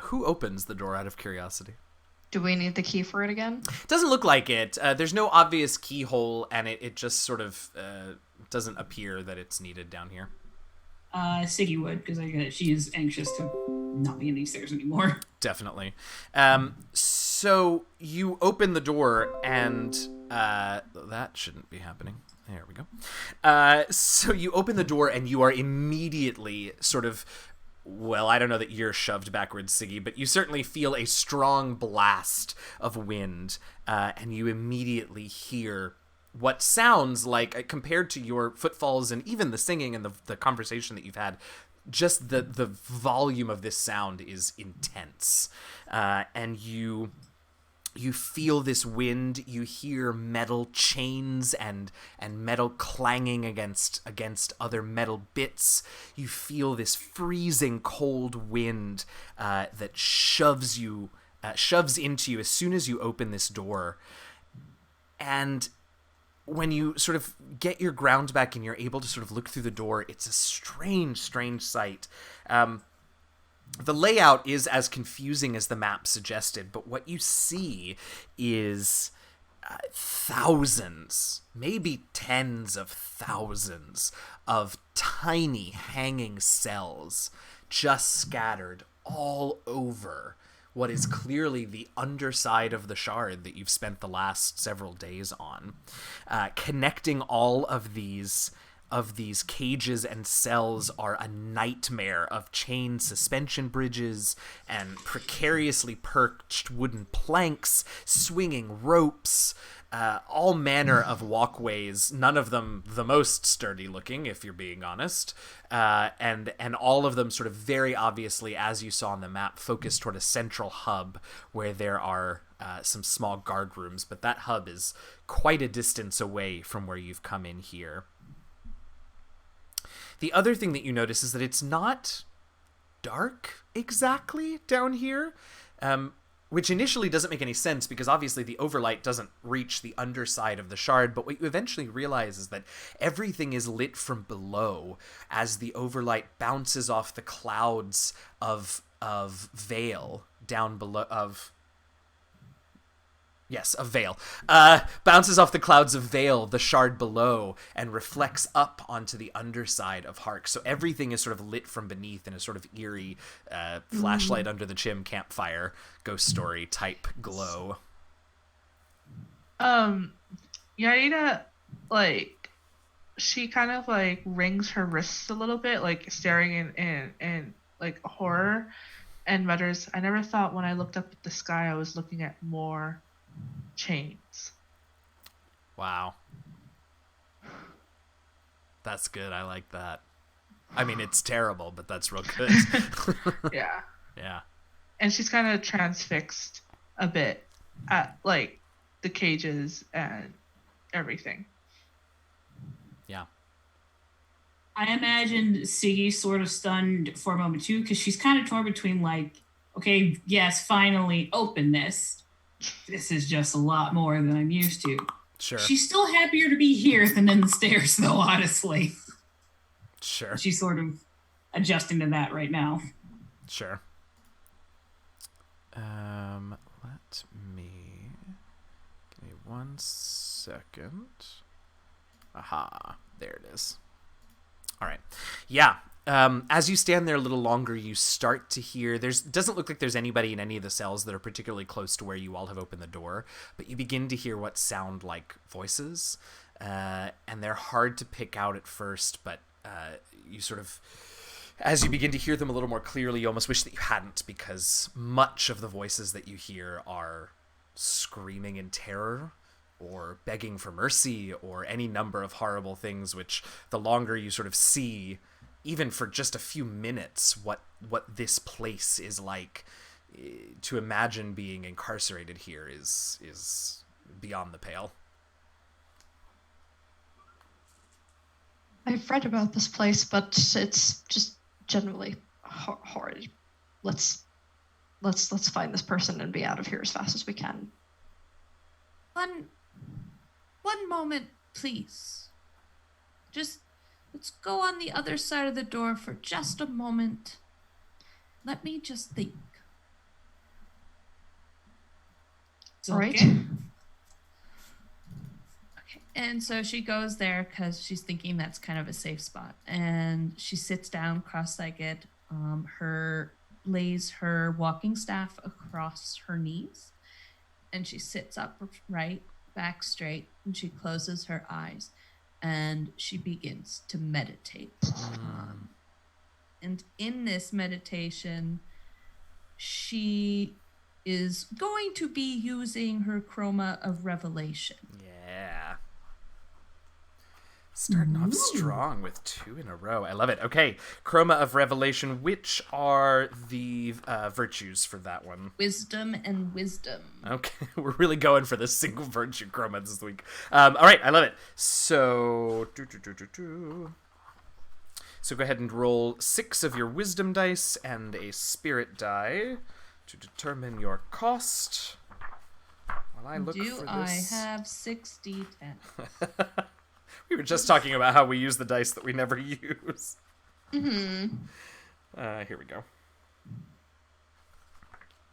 Who opens the door out of curiosity? Do we need the key for it again? Doesn't look like it. There's no obvious keyhole, and it just sort of doesn't appear that it's needed down here. Siggy would, because she is anxious to not be in these stairs anymore. Definitely. So you open the door, and that shouldn't be happening. There we go. So you open the door, and you are immediately sort of, well, I don't know that you're shoved backwards, Siggy, but you certainly feel a strong blast of wind, and you immediately hear what sounds like, compared to your footfalls and even the singing and the conversation that you've had, just the volume of this sound is intense. And you feel this wind, you hear metal chains and metal clanging against other metal bits. You feel this freezing cold wind that shoves into you as soon as you open this door. And when you sort of get your ground back and you're able to sort of look through the door, it's a strange sight. The layout is as confusing as the map suggested, but what you see is thousands, maybe tens of thousands of tiny hanging cells just scattered all over what is clearly the underside of the shard that you've spent the last several days on. Connecting all of these cages and cells are a nightmare of chain suspension bridges and precariously perched wooden planks, swinging ropes, all manner of walkways, none of them the most sturdy looking, if you're being honest, and all of them sort of very obviously, as you saw on the map, focused toward a central hub where there are some small guard rooms, but that hub is quite a distance away from where you've come in here. The other thing that you notice is that it's not dark exactly down here, which initially doesn't make any sense because obviously the overlight doesn't reach the underside of the shard, but what you eventually realize is that everything is lit from below as the overlight bounces off the clouds of veil down below, a veil. Bounces off the clouds of veil, the shard below, and reflects up onto the underside of Hark. So everything is sort of lit from beneath in a sort of eerie flashlight under the chim campfire ghost story type glow. Yarita, like, she kind of like wrings her wrists a little bit, like staring in like horror, and mutters, "I never thought when I looked up at the sky I was looking at more chains." Wow. That's good. I like that. I mean, it's terrible, but that's real good. Yeah. Yeah. And she's kind of transfixed a bit at like the cages and everything. Yeah. I imagine Siggy sort of stunned for a moment too, because she's kind of torn between like, okay, yes, finally open this. This is just a lot more than I'm used to. Sure. She's still happier to be here than in the stairs, though, honestly. Sure. She's sort of adjusting to that right now. Sure. Let me... Give me 1 second. Aha. There it is. All right. Yeah. As you stand there a little longer, you start to hear... doesn't look like there's anybody in any of the cells that are particularly close to where you all have opened the door, but you begin to hear what sound like voices, and they're hard to pick out at first, but you sort of... As you begin to hear them a little more clearly, you almost wish that you hadn't, because much of the voices that you hear are screaming in terror or begging for mercy or any number of horrible things, which the longer you sort of see, even for just a few minutes, what this place is like, to imagine being incarcerated here is beyond the pale. I've read about this place, but it's just generally horrid. Let's find this person and be out of here as fast as we can. One moment, please. Let's go on the other side of the door for just a moment. Let me just think. It's All right. okay. Okay. And so she goes there because she's thinking that's kind of a safe spot. And she sits down cross-legged, lays her walking staff across her knees, and she sits up right, back straight, and she closes her eyes. And she begins to meditate. And in this meditation, she is going to be using her chroma of revelation. Yeah. Starting off strong with 2 in a row. I love it. Okay, chroma of revelation. Which are the virtues for that one? Wisdom and wisdom. Okay, we're really going for this single virtue chroma this week. All right, I love it. So, so go ahead and roll 6 of your wisdom dice and a spirit die to determine your cost. While I look for I this. have 6d10? We were just talking about how we use the dice that we never use. Mm-hmm. Here we go.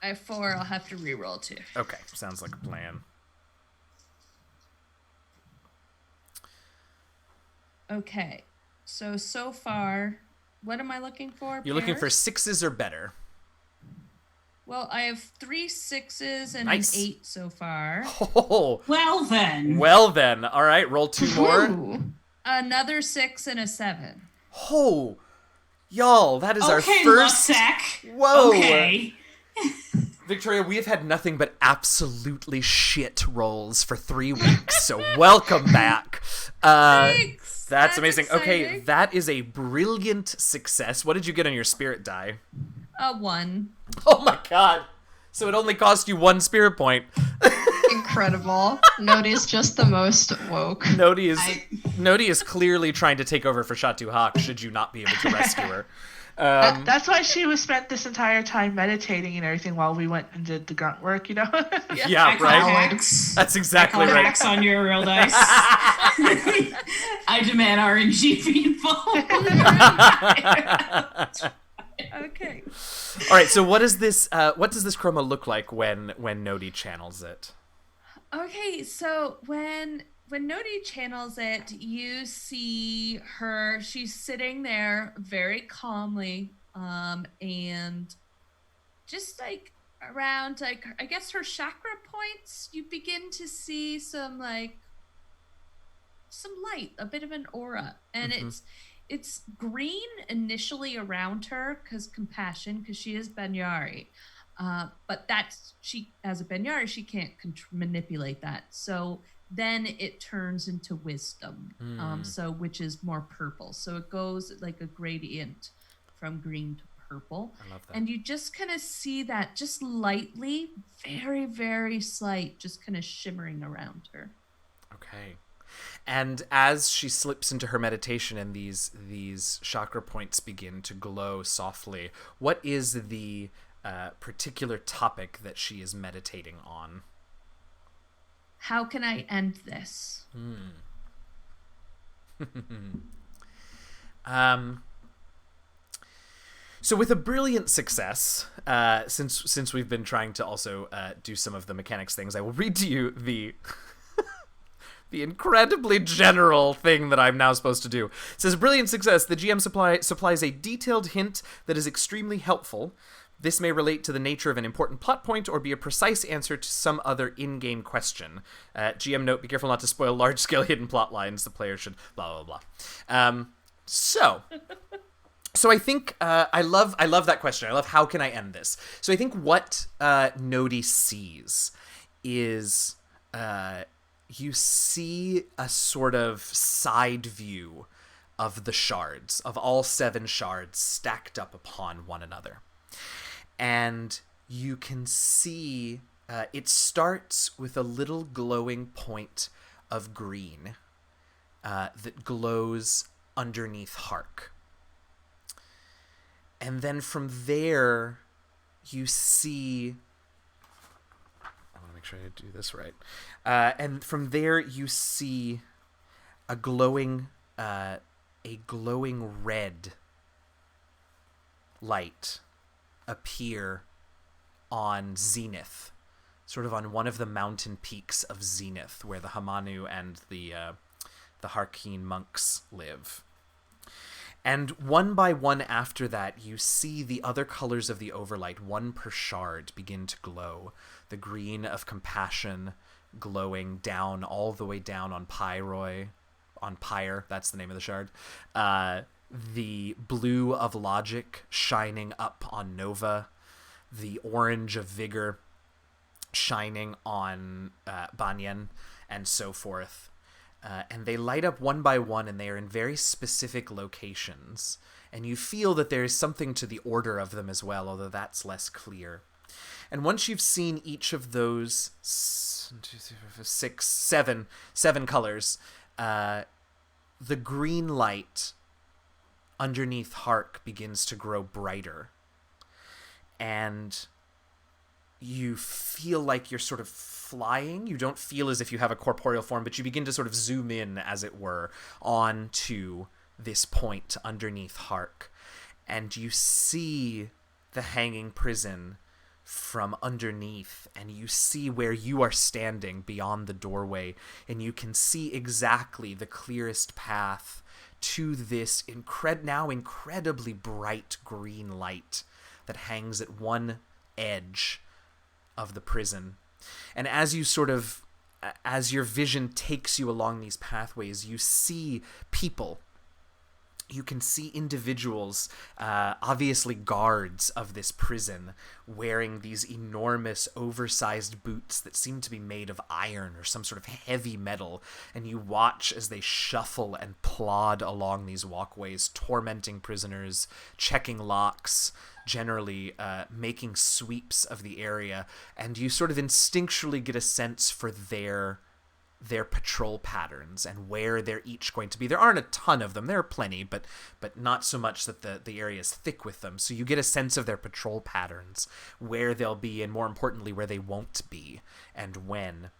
I have 4. I'll have to re-roll 2. Okay, sounds like a plan. Okay. So far, what am I looking for? You're looking for Pairs? 6s or better. Well, I have 3 6s and Nice. an 8 so far. Oh, Well then. well then. All right, roll 2 more. Ooh. Another 6 and a 7. Oh, y'all, that is our Okay, first. Lucksack. Whoa. Okay. Victoria, we have had nothing but absolutely shit rolls for 3 weeks, so welcome back. Thanks. That's amazing. Okay, exciting. that is a brilliant success. What did you get on your spirit die? 1. Oh my god. So it only cost you 1 spirit point. Incredible. Nodi's just the most woke. Nodi is clearly trying to take over for Shatu Hawk should you not be able to rescue her. That's why she was spent this entire time meditating and everything while we went and did the grunt work, Yeah, I call right? hacks. That's I exactly call right. hacks on your real dice. I demand RNG be involved. Okay. All right, so what does this chroma look like when Nodi channels it? Okay, so when Nodi channels it, you see her. She's sitting there very calmly, and just like around, like I guess her chakra points, you begin to see some light, a bit of an aura, and it's green initially around her because compassion, because she is Banyari. But she, as a Banyari, she can't manipulate that. So then it turns into wisdom, which is more purple. So it goes like a gradient from green to purple. I love that. And you just kind of see that just lightly, very, very slight, just kind of shimmering around her. Okay. And as she slips into her meditation and these chakra points begin to glow softly, what is the particular topic that she is meditating on? How can I end this? So with a brilliant success, since we've been trying to also do some of the mechanics things, I will read to you the incredibly general thing that I'm now supposed to do. It says, brilliant success. The GM supplies a detailed hint that is extremely helpful. This may relate to the nature of an important plot point or be a precise answer to some other in-game question. GM note, be careful not to spoil large-scale hidden plot lines. The player should blah, blah, blah. So I think I love that question. I love how can I end this? So I think what Nodi sees is you see a sort of side view of the shards, of all 7 shards stacked up upon one another. And you can see it starts with a little glowing point of green that glows underneath Hark. And then from there, you see... I want to make sure I do this right. And from there, you see a glowing red light appear on Zenith, sort of on one of the mountain peaks of Zenith, where the Hamanu and the Harkeen monks live. And one by one after that, you see the other colors of the Overlight, 1 per shard, begin to glow. The green of compassion glowing down, all the way down on Pyre, that's the name of the shard. The blue of logic shining up on Nova. The orange of vigor shining on Banyan, and so forth. And they light up one by one, and they are in very specific locations. And you feel that there is something to the order of them as well, although that's less clear. And once you've seen each of those 7 colors, the green light underneath Hark begins to grow brighter. And you feel like you're sort of flying. You don't feel as if you have a corporeal form, but you begin to sort of zoom in, as it were, onto this point underneath Hark. And you see the hanging prison from underneath, and you see where you are standing beyond the doorway, and you can see exactly the clearest path to this now incredibly bright green light that hangs at one edge of the prison. And as your vision takes you along these pathways, you see people you can see individuals, obviously guards of this prison, wearing these enormous, oversized boots that seem to be made of iron or some sort of heavy metal, and you watch as they shuffle and plod along these walkways, tormenting prisoners, checking locks, generally making sweeps of the area, and you sort of instinctually get a sense for their patrol patterns and where they're each going to be. There aren't a ton of them. There are plenty, but not so much that the area is thick with them. So you get a sense of their patrol patterns, where they'll be, and more importantly, where they won't be, and when.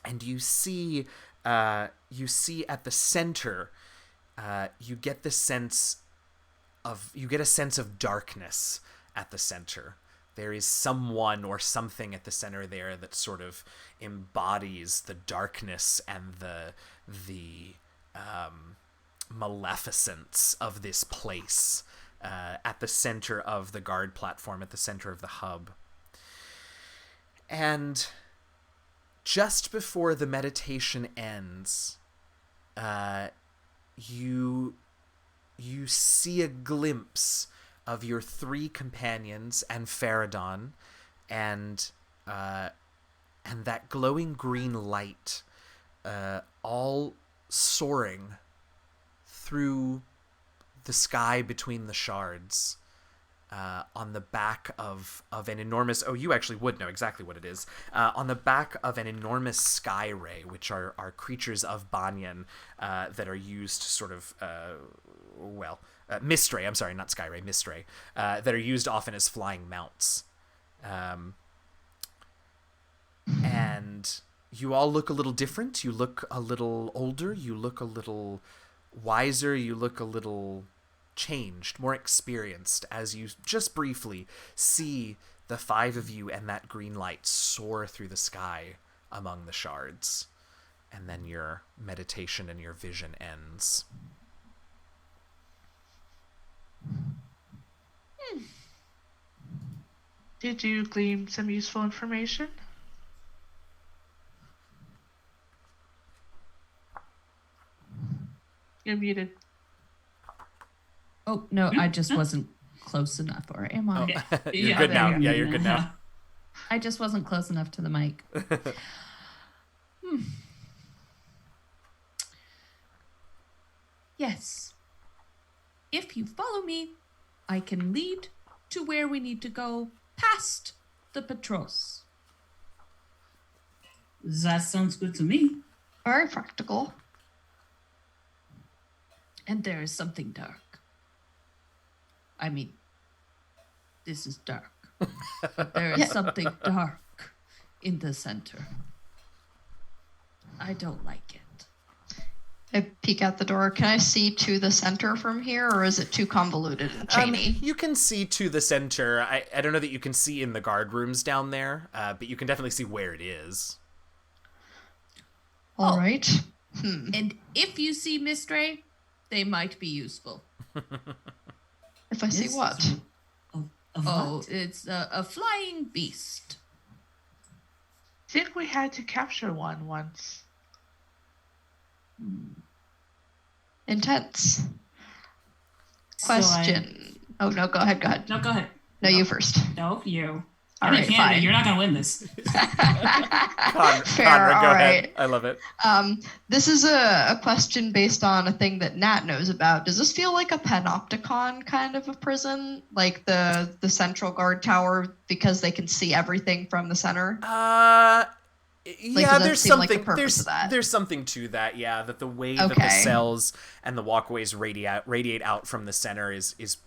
And you see at the center, you get a sense of darkness at the center. There is someone or something at the center there that sort of embodies the darkness and the maleficence of this place, at the center of the guard platform, at the center of the hub. And just before the meditation ends, you see a glimpse of your three companions and Faradon, and that glowing green light, all soaring through the sky between the shards, on the back of an enormous... Oh, you actually would know exactly what it is. On the back of an enormous sky ray, which are creatures of Banyan that are used to sort of... Mistray, I'm sorry, not Skyray, Mistray, that are used often as flying mounts. And you all look a little different. You look a little older. You look a little wiser. You look a little changed, more experienced, as you just briefly see the five of you and that green light soar through the sky among the shards. And then your meditation and your vision ends. Did you glean some useful information? You're muted. Oh, no, I just wasn't close enough. Or am I? Oh, you're good now. Yeah, you're good now. I just wasn't close enough to the mic. Yes. If you follow me, I can lead to where we need to go past the patrols. That sounds good to me. Very practical. And there is something dark. I mean, this is dark. But there is something dark in the center. I don't like it. I peek out the door. Can I see to the center from here, or is it too convoluted and chainy? You can see to the center. I don't know that you can see in the guard rooms down there, but you can definitely see where it is. All right. And if you see Mistray, they might be useful. If I see what? What? It's a flying beast. I think we had to capture one once. Intense. Question. Oh, no, go ahead. No, go ahead. No, you first. No, you. All I'm in right, Canada. fine. You're not going to win this. Fair, Conrad, go all ahead. right. I love it. This is a question based on a thing that Nat knows about. Does this feel like a panopticon kind of a prison? Like the central guard tower, because they can see everything from the center? Yeah, does that there's seem like the something. purpose of that? There's something to that. Yeah, that the way that the Okay. cells and the walkways radiate out from the center is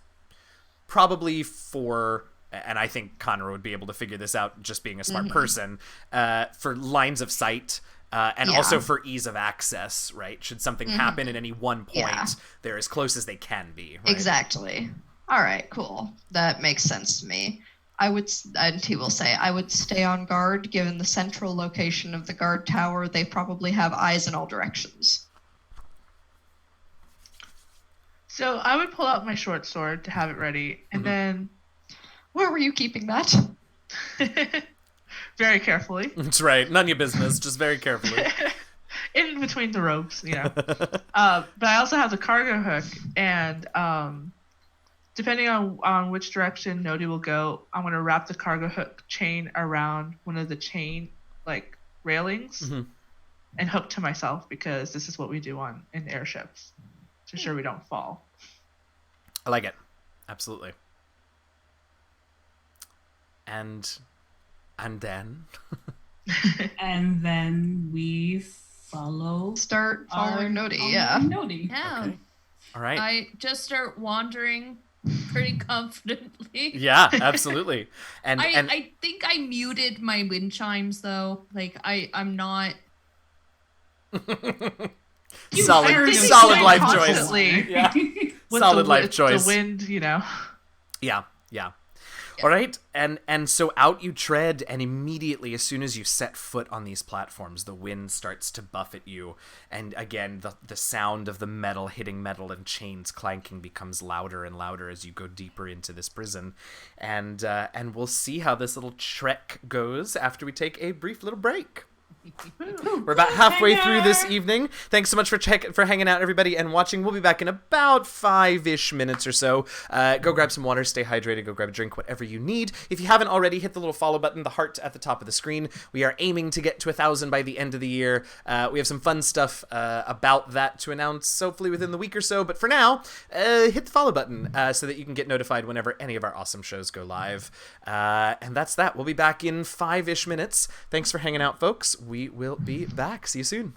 probably for, and I think Connor would be able to figure this out, just being a smart person, for lines of sight. And Yeah. also for ease of access, right? Should something happen at any one point, Yeah. they're as close as they can be. Right? Exactly. All right, cool. That makes sense to me. And he will say, I would stay on guard. Given the central location of the guard tower, they probably have eyes in all directions. So I would pull out my short sword to have it ready, and then Where were you keeping that? very carefully. That's right. None of your business. Just very carefully. in between the ropes, you know. But I also have the cargo hook, and depending on which direction Nodi will go, I'm gonna wrap the cargo hook chain around one of the chain like railings and hook to myself, because this is what we do in airships to ensure we don't fall. I like it. Absolutely. And then And then we Start following Nodi, yeah. Nodi. Yeah. Okay. All right. I just start wandering pretty confidently. Yeah, absolutely. And I think I muted my wind chimes though. Like I'm not. solid life choice. Constantly. Yeah. With Solid life choice. The wind, you know. Yeah. All right, and so out you tread, and immediately, as soon as you set foot on these platforms, the wind starts to buffet you, and again, the sound of the metal hitting metal and chains clanking becomes louder and louder as you go deeper into this prison, and we'll see how this little trek goes after we take a brief little break. We're about halfway through this evening. Thanks so much for hanging out, everybody, and watching. We'll be back in about 5-ish minutes or so. Go grab some water, stay hydrated, go grab a drink, whatever you need. If you haven't already, hit the little follow button, the heart at the top of the screen. We are aiming to get to 1,000 by the end of the year. We have some fun stuff about that to announce, hopefully within the week or so. But for now, hit the follow button so that you can get notified whenever any of our awesome shows go live. And that's that. We'll be back in 5-ish minutes. Thanks for hanging out, folks. We will be back. See you soon.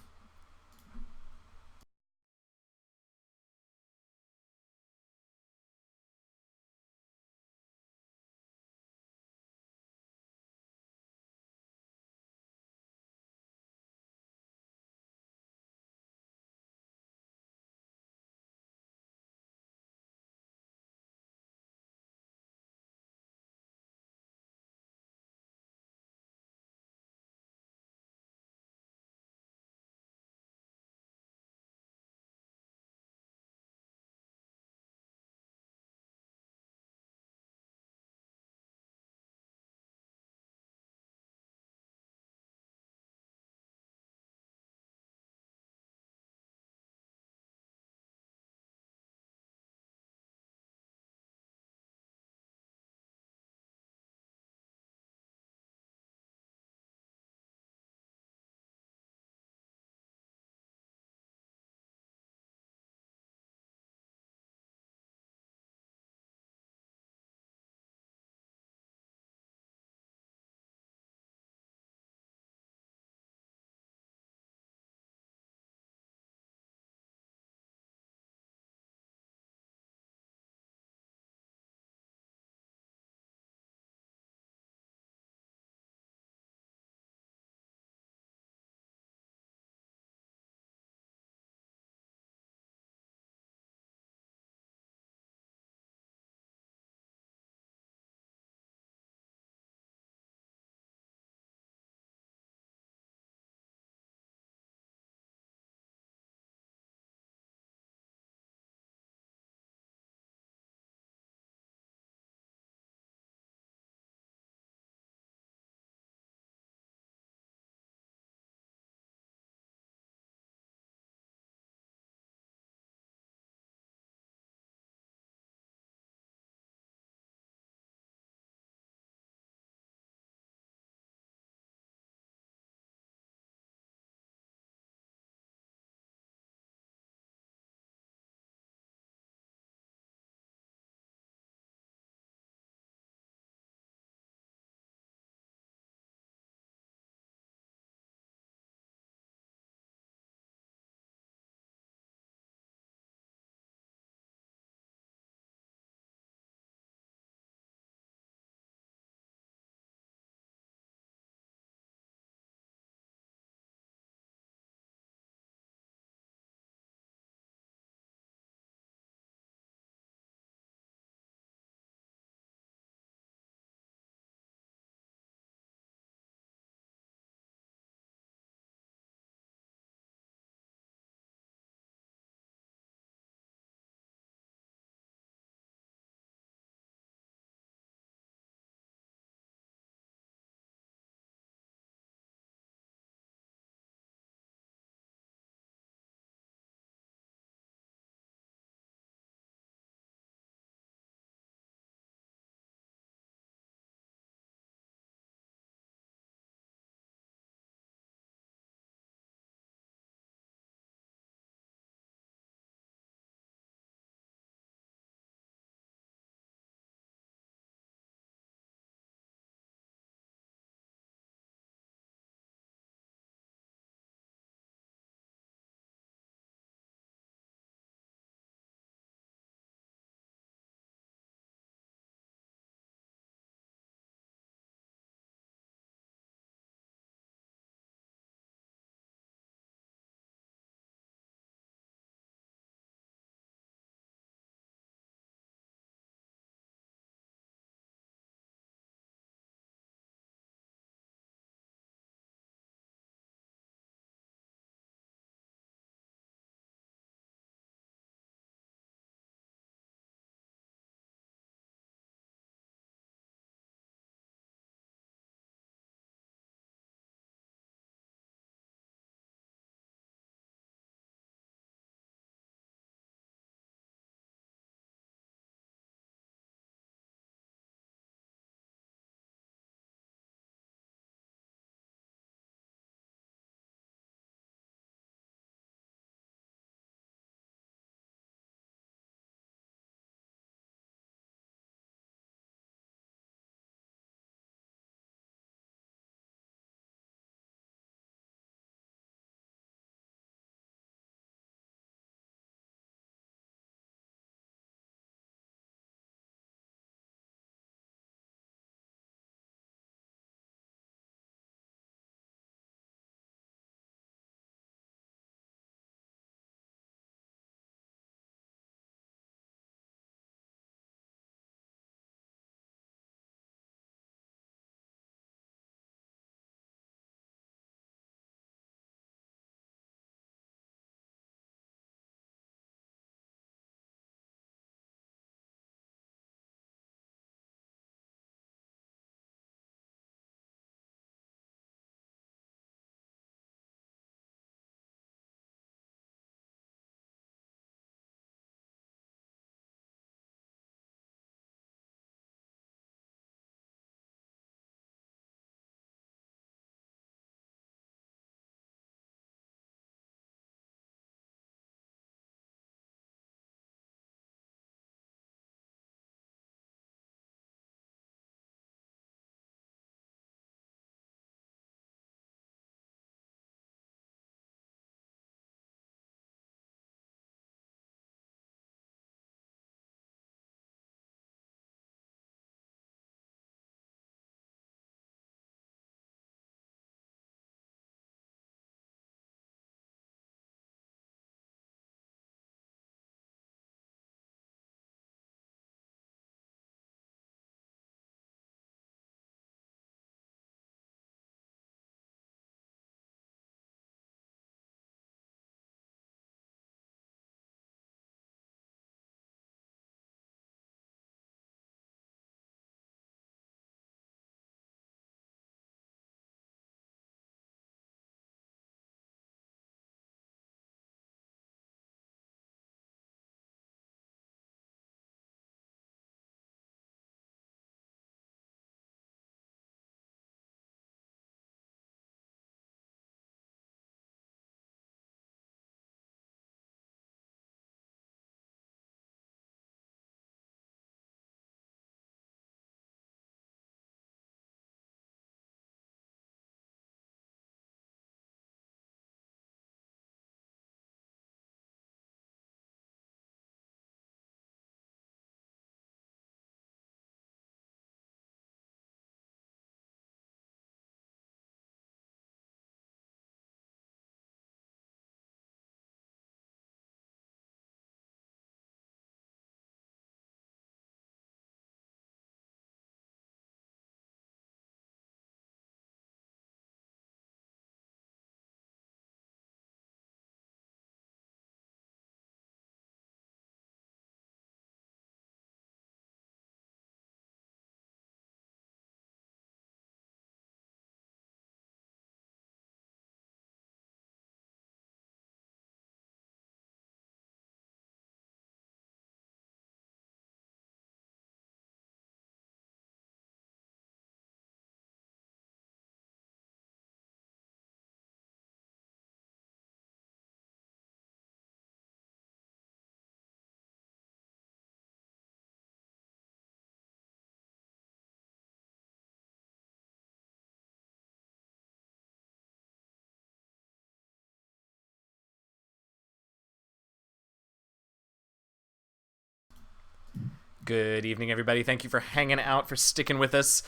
Good evening, everybody. Thank you for hanging out, for sticking with us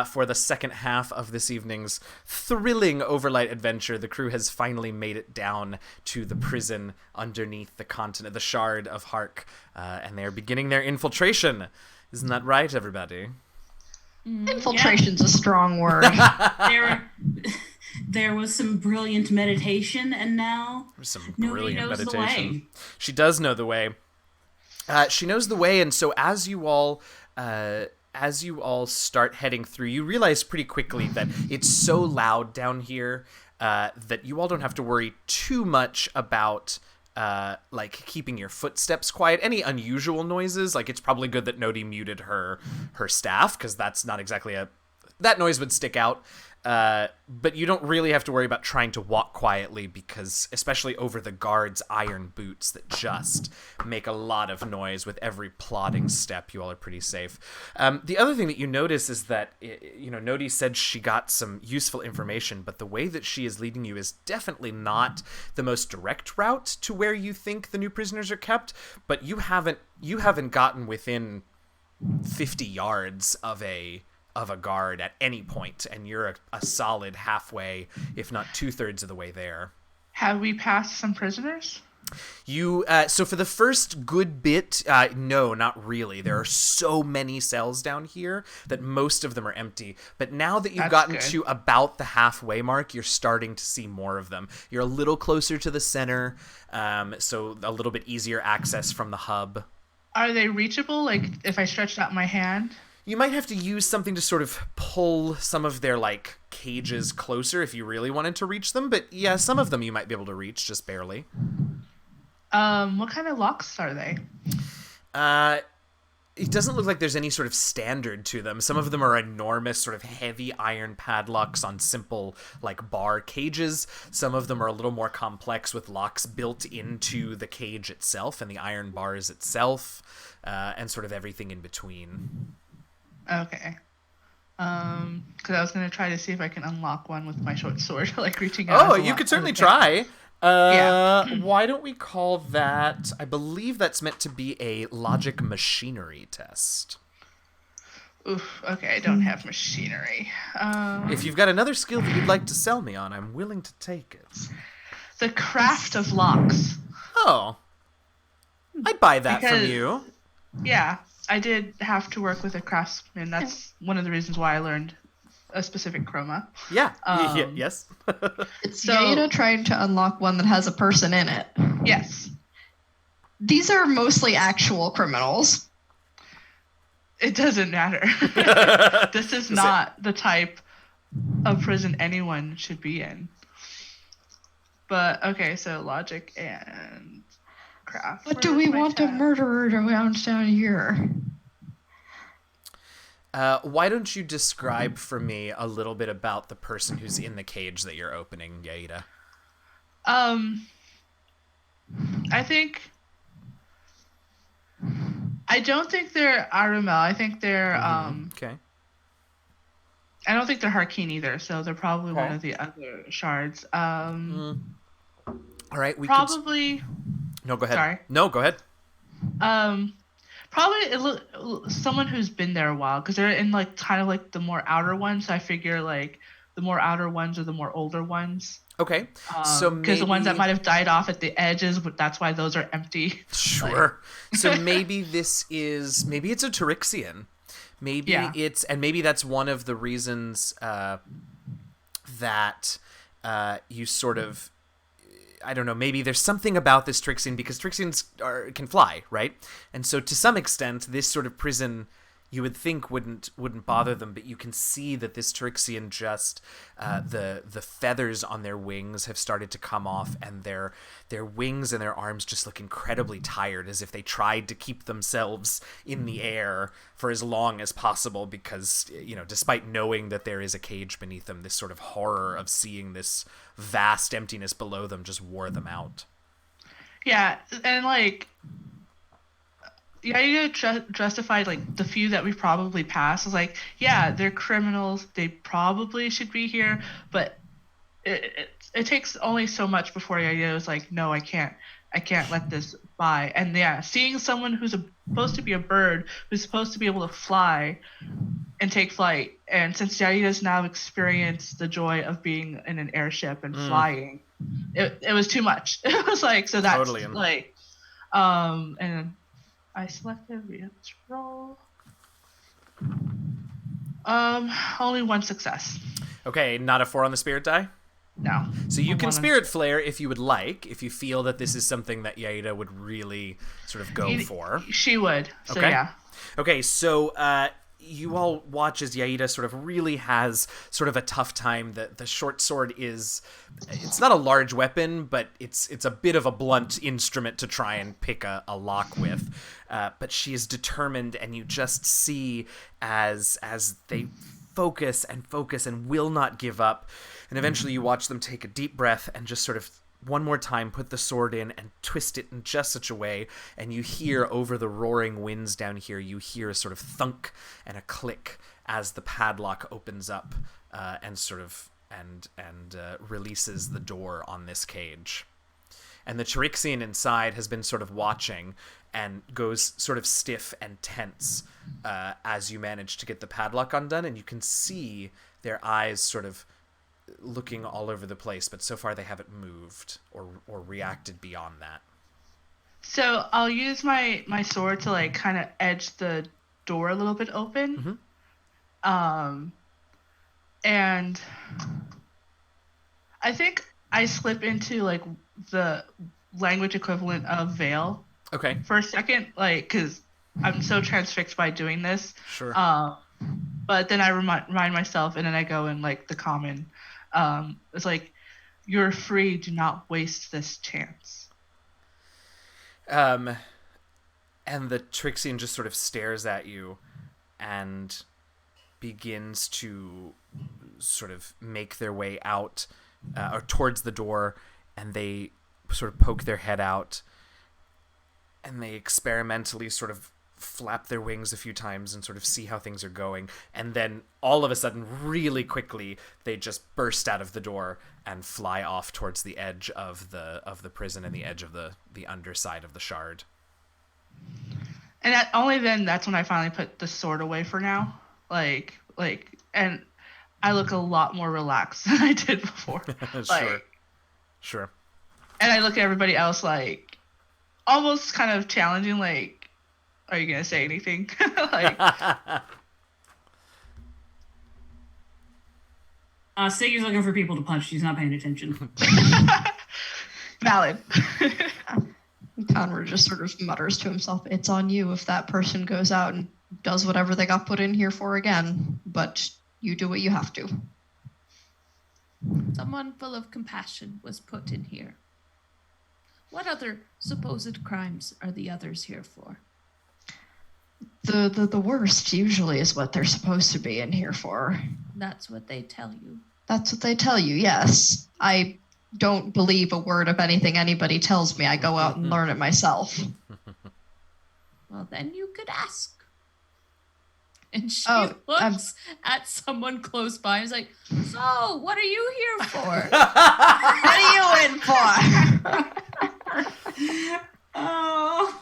for the second half of this evening's thrilling Overlight adventure. The crew has finally made it down to the prison underneath the continent, the Shard of Hark, and they are beginning their infiltration. Isn't that right, everybody? Infiltration's a strong word. There was some brilliant meditation, and now Some nobody brilliant knows the meditation. way. She does know the way. She knows the way, and so as you all start heading through, you realize pretty quickly that it's so loud down here that you all don't have to worry too much about like keeping your footsteps quiet. Any unusual noises, like it's probably good that Nodi muted her staff, because that's not exactly that noise would stick out. But you don't really have to worry about trying to walk quietly, because especially over the guards' iron boots that just make a lot of noise with every plodding step, you all are pretty safe. The other thing that you notice is that, Nodi said she got some useful information, but the way that she is leading you is definitely not the most direct route to where you think the new prisoners are kept, but you haven't gotten within 50 yards of a guard at any point, and you're a solid halfway, if not 2/3 of the way there. Have we passed some prisoners? You so for the first good bit, no, not really. There are so many cells down here that most of them are empty. But now that you've gotten to about the halfway mark, you're starting to see more of them. You're a little closer to the center, so a little bit easier access from the hub. Are they reachable? Like if I stretched out my hand? You might have to use something to sort of pull some of their, like, cages closer if you really wanted to reach them. But, yeah, some of them you might be able to reach, just barely. What kind of locks are they? It doesn't look like there's any sort of standard to them. Some of them are enormous, sort of heavy iron padlocks on simple, like, bar cages. Some of them are a little more complex with locks built into the cage itself and the iron bars itself, and sort of everything in between. Okay. Because I was going to try to see if I can unlock one with my short sword, like reaching out. Oh, you could certainly try. Yeah. Why don't we call that, I believe that's meant to be a logic machinery test. Oof, okay, I don't have machinery. If you've got another skill that you'd like to sell me on, I'm willing to take it. The craft of locks. Oh. I'd buy that from you. Yeah. I did have to work with a craftsman. That's one of the reasons why I learned a specific chroma. Yeah. Yes. It's Yada trying to unlock one that has a person in it. Yes. These are mostly actual criminals. It doesn't matter. This is not the type of prison anyone should be in. But, okay, so logic and craft. But do we want a murderer down here? Why don't you describe for me a little bit about the person who's in the cage that you're opening, Yaida? I don't think they're Arumel. I think they're Okay. I don't think they're Harkeen either, so they're probably one of the other shards. All right, we probably. No, go ahead. Sorry. No, go ahead. Probably someone who's been there a while, because they're in like kind of like the more outer ones. So I figure like the more outer ones are the more older ones. Okay, so because the ones that might have died off at the edges, but that's why those are empty. Sure. So maybe it's a Tyrixian. Maybe maybe that's one of the reasons that you sort of, I don't know, maybe there's something about this Tyrixian, because Tyrixians can fly, right? And so to some extent, this sort of prison, you would think wouldn't bother them, but you can see that this Tyrixian just the feathers on their wings have started to come off, and their wings and their arms just look incredibly tired, as if they tried to keep themselves in the air for as long as possible, because despite knowing that there is a cage beneath them, this sort of horror of seeing this vast emptiness below them just wore them out. Yeah, and like, you justified like the few that we probably passed. It's like, yeah, they're criminals. They probably should be here, but it takes only so much before the idea was like, no, I can't I can't let this by. And yeah, seeing someone who's supposed to be a bird, who's supposed to be able to fly and take flight, and since Yaida's now experienced the joy of being in an airship and flying, it was too much. It was like, so that's Totally. like, and I selected roll. Only one success. Okay, not a 4 on the spirit die? No. So you A can one. spirit flare if you would like, if you feel that this is something that Yaida would really sort of go for. She would. So Okay. yeah. Okay, so you all watch as Yaida sort of really has sort of a tough time. The short sword it's not a large weapon, but it's a bit of a blunt instrument to try and pick a lock with. But she is determined, and you just see as they focus and will not give up. And eventually you watch them take a deep breath and just sort of one more time put the sword in and twist it in just such a way, and you hear over the roaring winds down here, you hear a sort of thunk and a click as the padlock opens up and sort of releases the door on this cage. And the Chirixian inside has been sort of watching and goes sort of stiff and tense as you manage to get the padlock undone, and you can see their eyes sort of looking all over the place, but so far they haven't moved or reacted beyond that. So I'll use my sword to like kind of edge the door a little bit open. And I think I slip into like the language equivalent of veil Okay. for a second, like, because I'm so transfixed by doing this. Sure. But then I remind myself, and then I go in like the common. It's like, you're free. Do not waste this chance. And the Trixian just sort of stares at you and begins to sort of make their way out or towards the door, and they sort of poke their head out, and they experimentally sort of flap their wings a few times and sort of see how things are going, and then all of a sudden, really quickly, they just burst out of the door and fly off towards the edge of the prison and the edge of the underside of the shard. And only then, that's when I finally put the sword away for now. And I look a lot more relaxed than I did before. Sure. And I look at everybody else like, almost kind of challenging, like, are you gonna say anything? Like, Siggy's looking for people to punch. She's not paying attention. valid. Conrad just sort of mutters to himself, it's on you if that person goes out and does whatever they got put in here for again. But you do what you have to. Someone full of compassion was put in here. What other supposed crimes are the others here for? The worst usually is what they're supposed to be in here for. That's what they tell you. That's what they tell you, yes. I don't believe a word of anything anybody tells me. I go out and learn it myself. Well, then you could ask. And she Oh, looks at someone close by and is like, so, what are you here for? What are you in for? Oh.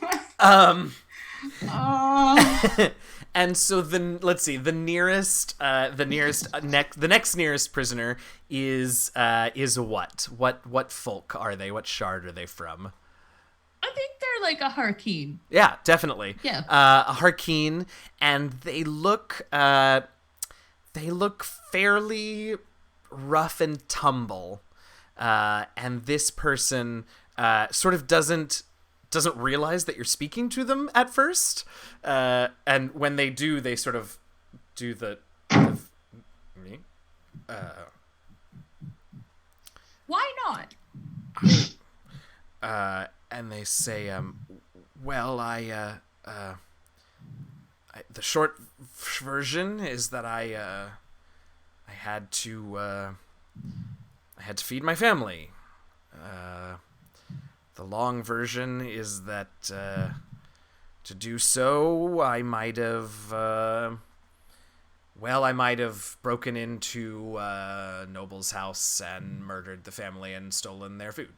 And so let's see, the next nearest prisoner is what folk are they? What shard are they from? I think they're like a Harkeen. Yeah, definitely. Yeah. A Harkeen, and they look fairly rough and tumble. And this person sort of doesn't realize that you're speaking to them at first. And when they do, they sort of do me. Why not? And they say, well, the short version is that I had to feed my family. The long version is that to do so, I might have broken into a noble's house and murdered the family and stolen their food.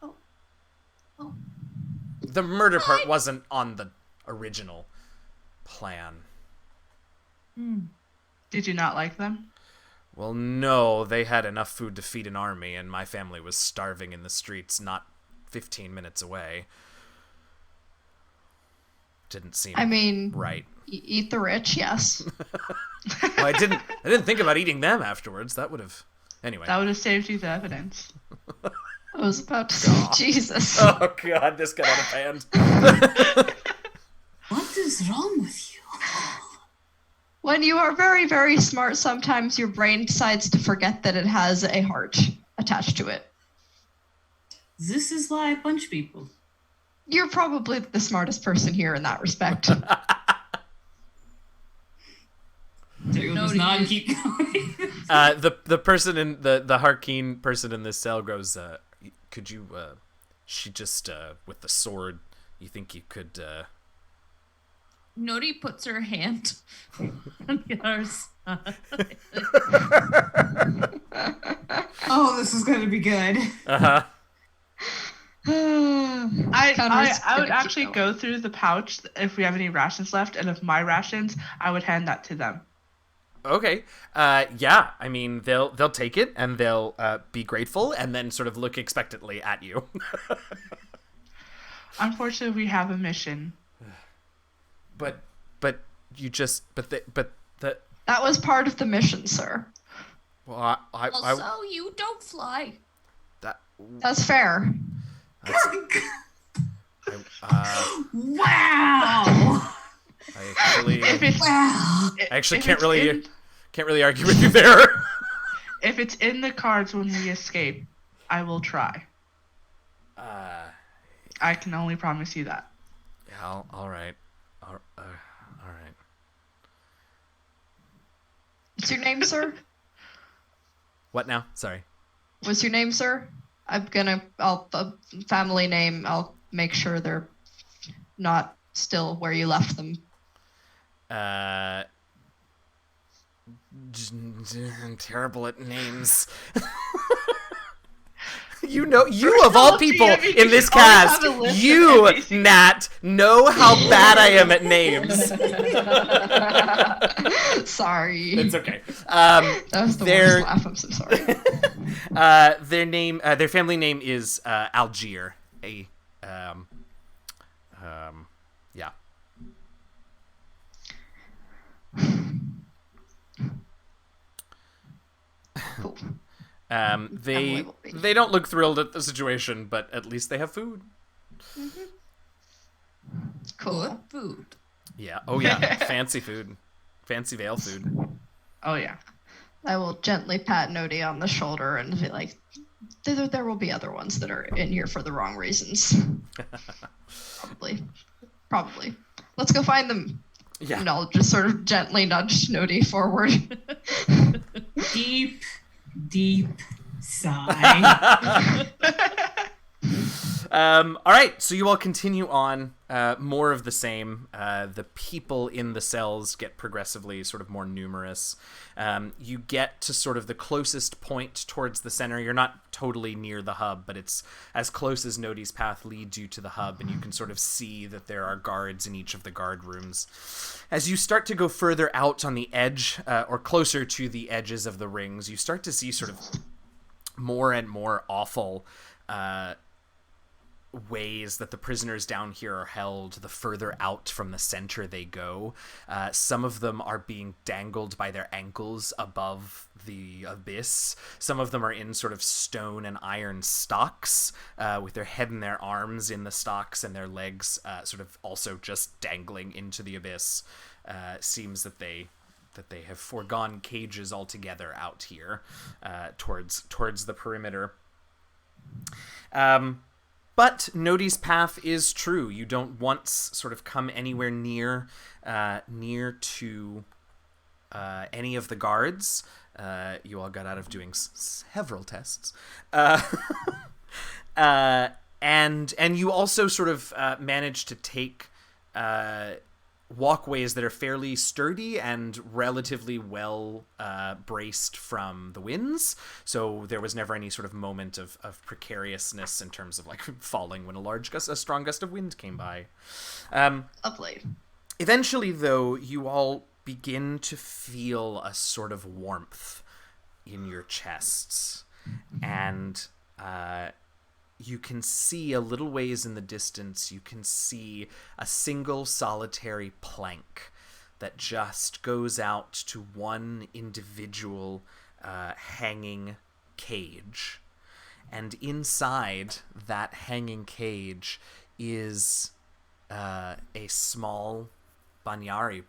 Oh, the murder part wasn't on the original plan. Did you not like them? Well, no, they had enough food to feed an army, and my family was starving in the streets not 15 minutes away. Didn't seem right. Eat the rich, yes. Well, I didn't think about eating them afterwards. That would have... Anyway. That would have saved you the evidence. I was about to say, Jesus. Oh, God, this got out of hand. What is wrong with you? When you are very, very smart, sometimes your brain decides to forget that it has a heart attached to it. This is why I punch people. You're probably the smartest person here in that respect. Does not keep going. The person in the Harkeen person in this cell goes, could you, she just, with the sword, you think you could, Nori puts her hand on the other side. Oh, this is going to be good. Uh-huh. I would actually go through the pouch if we have any rations left, and if my rations, I would hand that to them. Okay. Yeah, I mean, they'll take it, and they'll be grateful, and then sort of look expectantly at you. Unfortunately, we have a mission. But you just the That was part of the mission, sir. well Also, you don't fly. That's fair. Wow! I actually can't really argue with you there. If it's in the cards when we escape, I will try. I can only promise you that. Yeah, all right. All right. What's your name, sir? What now? Sorry. What's your name, sir? Family name, I'll make sure they're not still where you left them. Terrible at names. You of all people in this cast, you, Nat, know how bad I am at names. Sorry. It's okay. That was the worst laugh. I'm so sorry. Their family name is Algier. Yeah. Cool. They don't look thrilled at the situation, but at least they have food. Cool. Good food. Yeah. Oh yeah. Fancy food. Fancy Vale food. Oh yeah. I will gently pat Nodi on the shoulder and be like, there will be other ones that are in here for the wrong reasons. Probably. Let's go find them. Yeah. And I'll just sort of gently nudge Nodi forward. Deep sigh. All right, so you all continue on. More of the same. The people in the cells get progressively sort of more numerous. You get to sort of the closest point towards the center. You're not totally near the hub, but it's as close as Nodi's path leads you to the hub, and you can sort of see that there are guards in each of the guard rooms. As you start to go further out on the edge, or closer to the edges of the rings, you start to see sort of more and more awful ways that the prisoners down here are held the further out from the center they go. Some of them are being dangled by their ankles above the abyss. Some of them are in sort of stone and iron stocks, with their head and their arms in the stocks and their legs sort of also just dangling into the abyss. Seems that they have foregone cages altogether out here, towards the perimeter. But Nodi's path is true. You don't once sort of come anywhere near to any of the guards. You all got out of doing several tests. And you also sort of managed to take walkways that are fairly sturdy and relatively well braced from the winds, so there was never any sort of moment of precariousness in terms of like falling when a strong gust of wind came by. Lovely. Eventually, though, you all begin to feel a sort of warmth in your chests, and you can see a little ways in the distance, you can see a single solitary plank that just goes out to one individual hanging cage. And inside that hanging cage is a small Banyari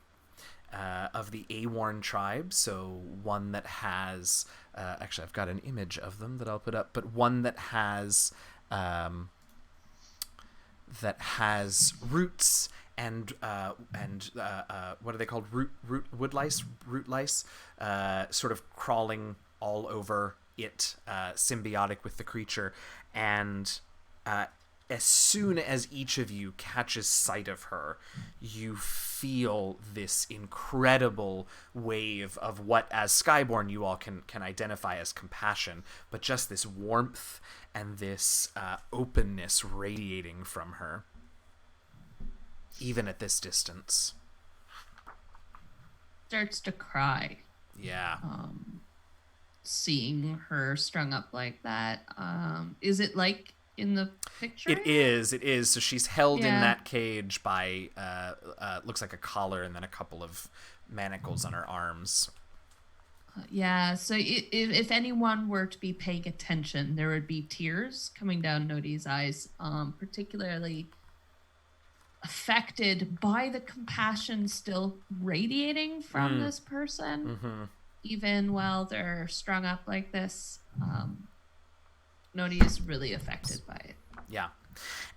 of the Awarn tribe, so one that has... actually, I've got an image of them that I'll put up, but one that has roots and what are they called? Root lice, sort of crawling all over it, symbiotic with the creature, and as soon as each of you catches sight of her, you feel this incredible wave of what, as Skyborn, you all can identify as compassion, but just this warmth and this openness radiating from her, even at this distance. Starts to cry. Yeah. Seeing her strung up like that. Is it like in the picture? It is. So she's held in that cage by looks like a collar and then a couple of manacles on her arms. Yeah, so if anyone were to be paying attention, there would be tears coming down Nodi's eyes, particularly affected by the compassion still radiating from this person, even while they're strung up like this. Nodi is really affected by it. Yeah,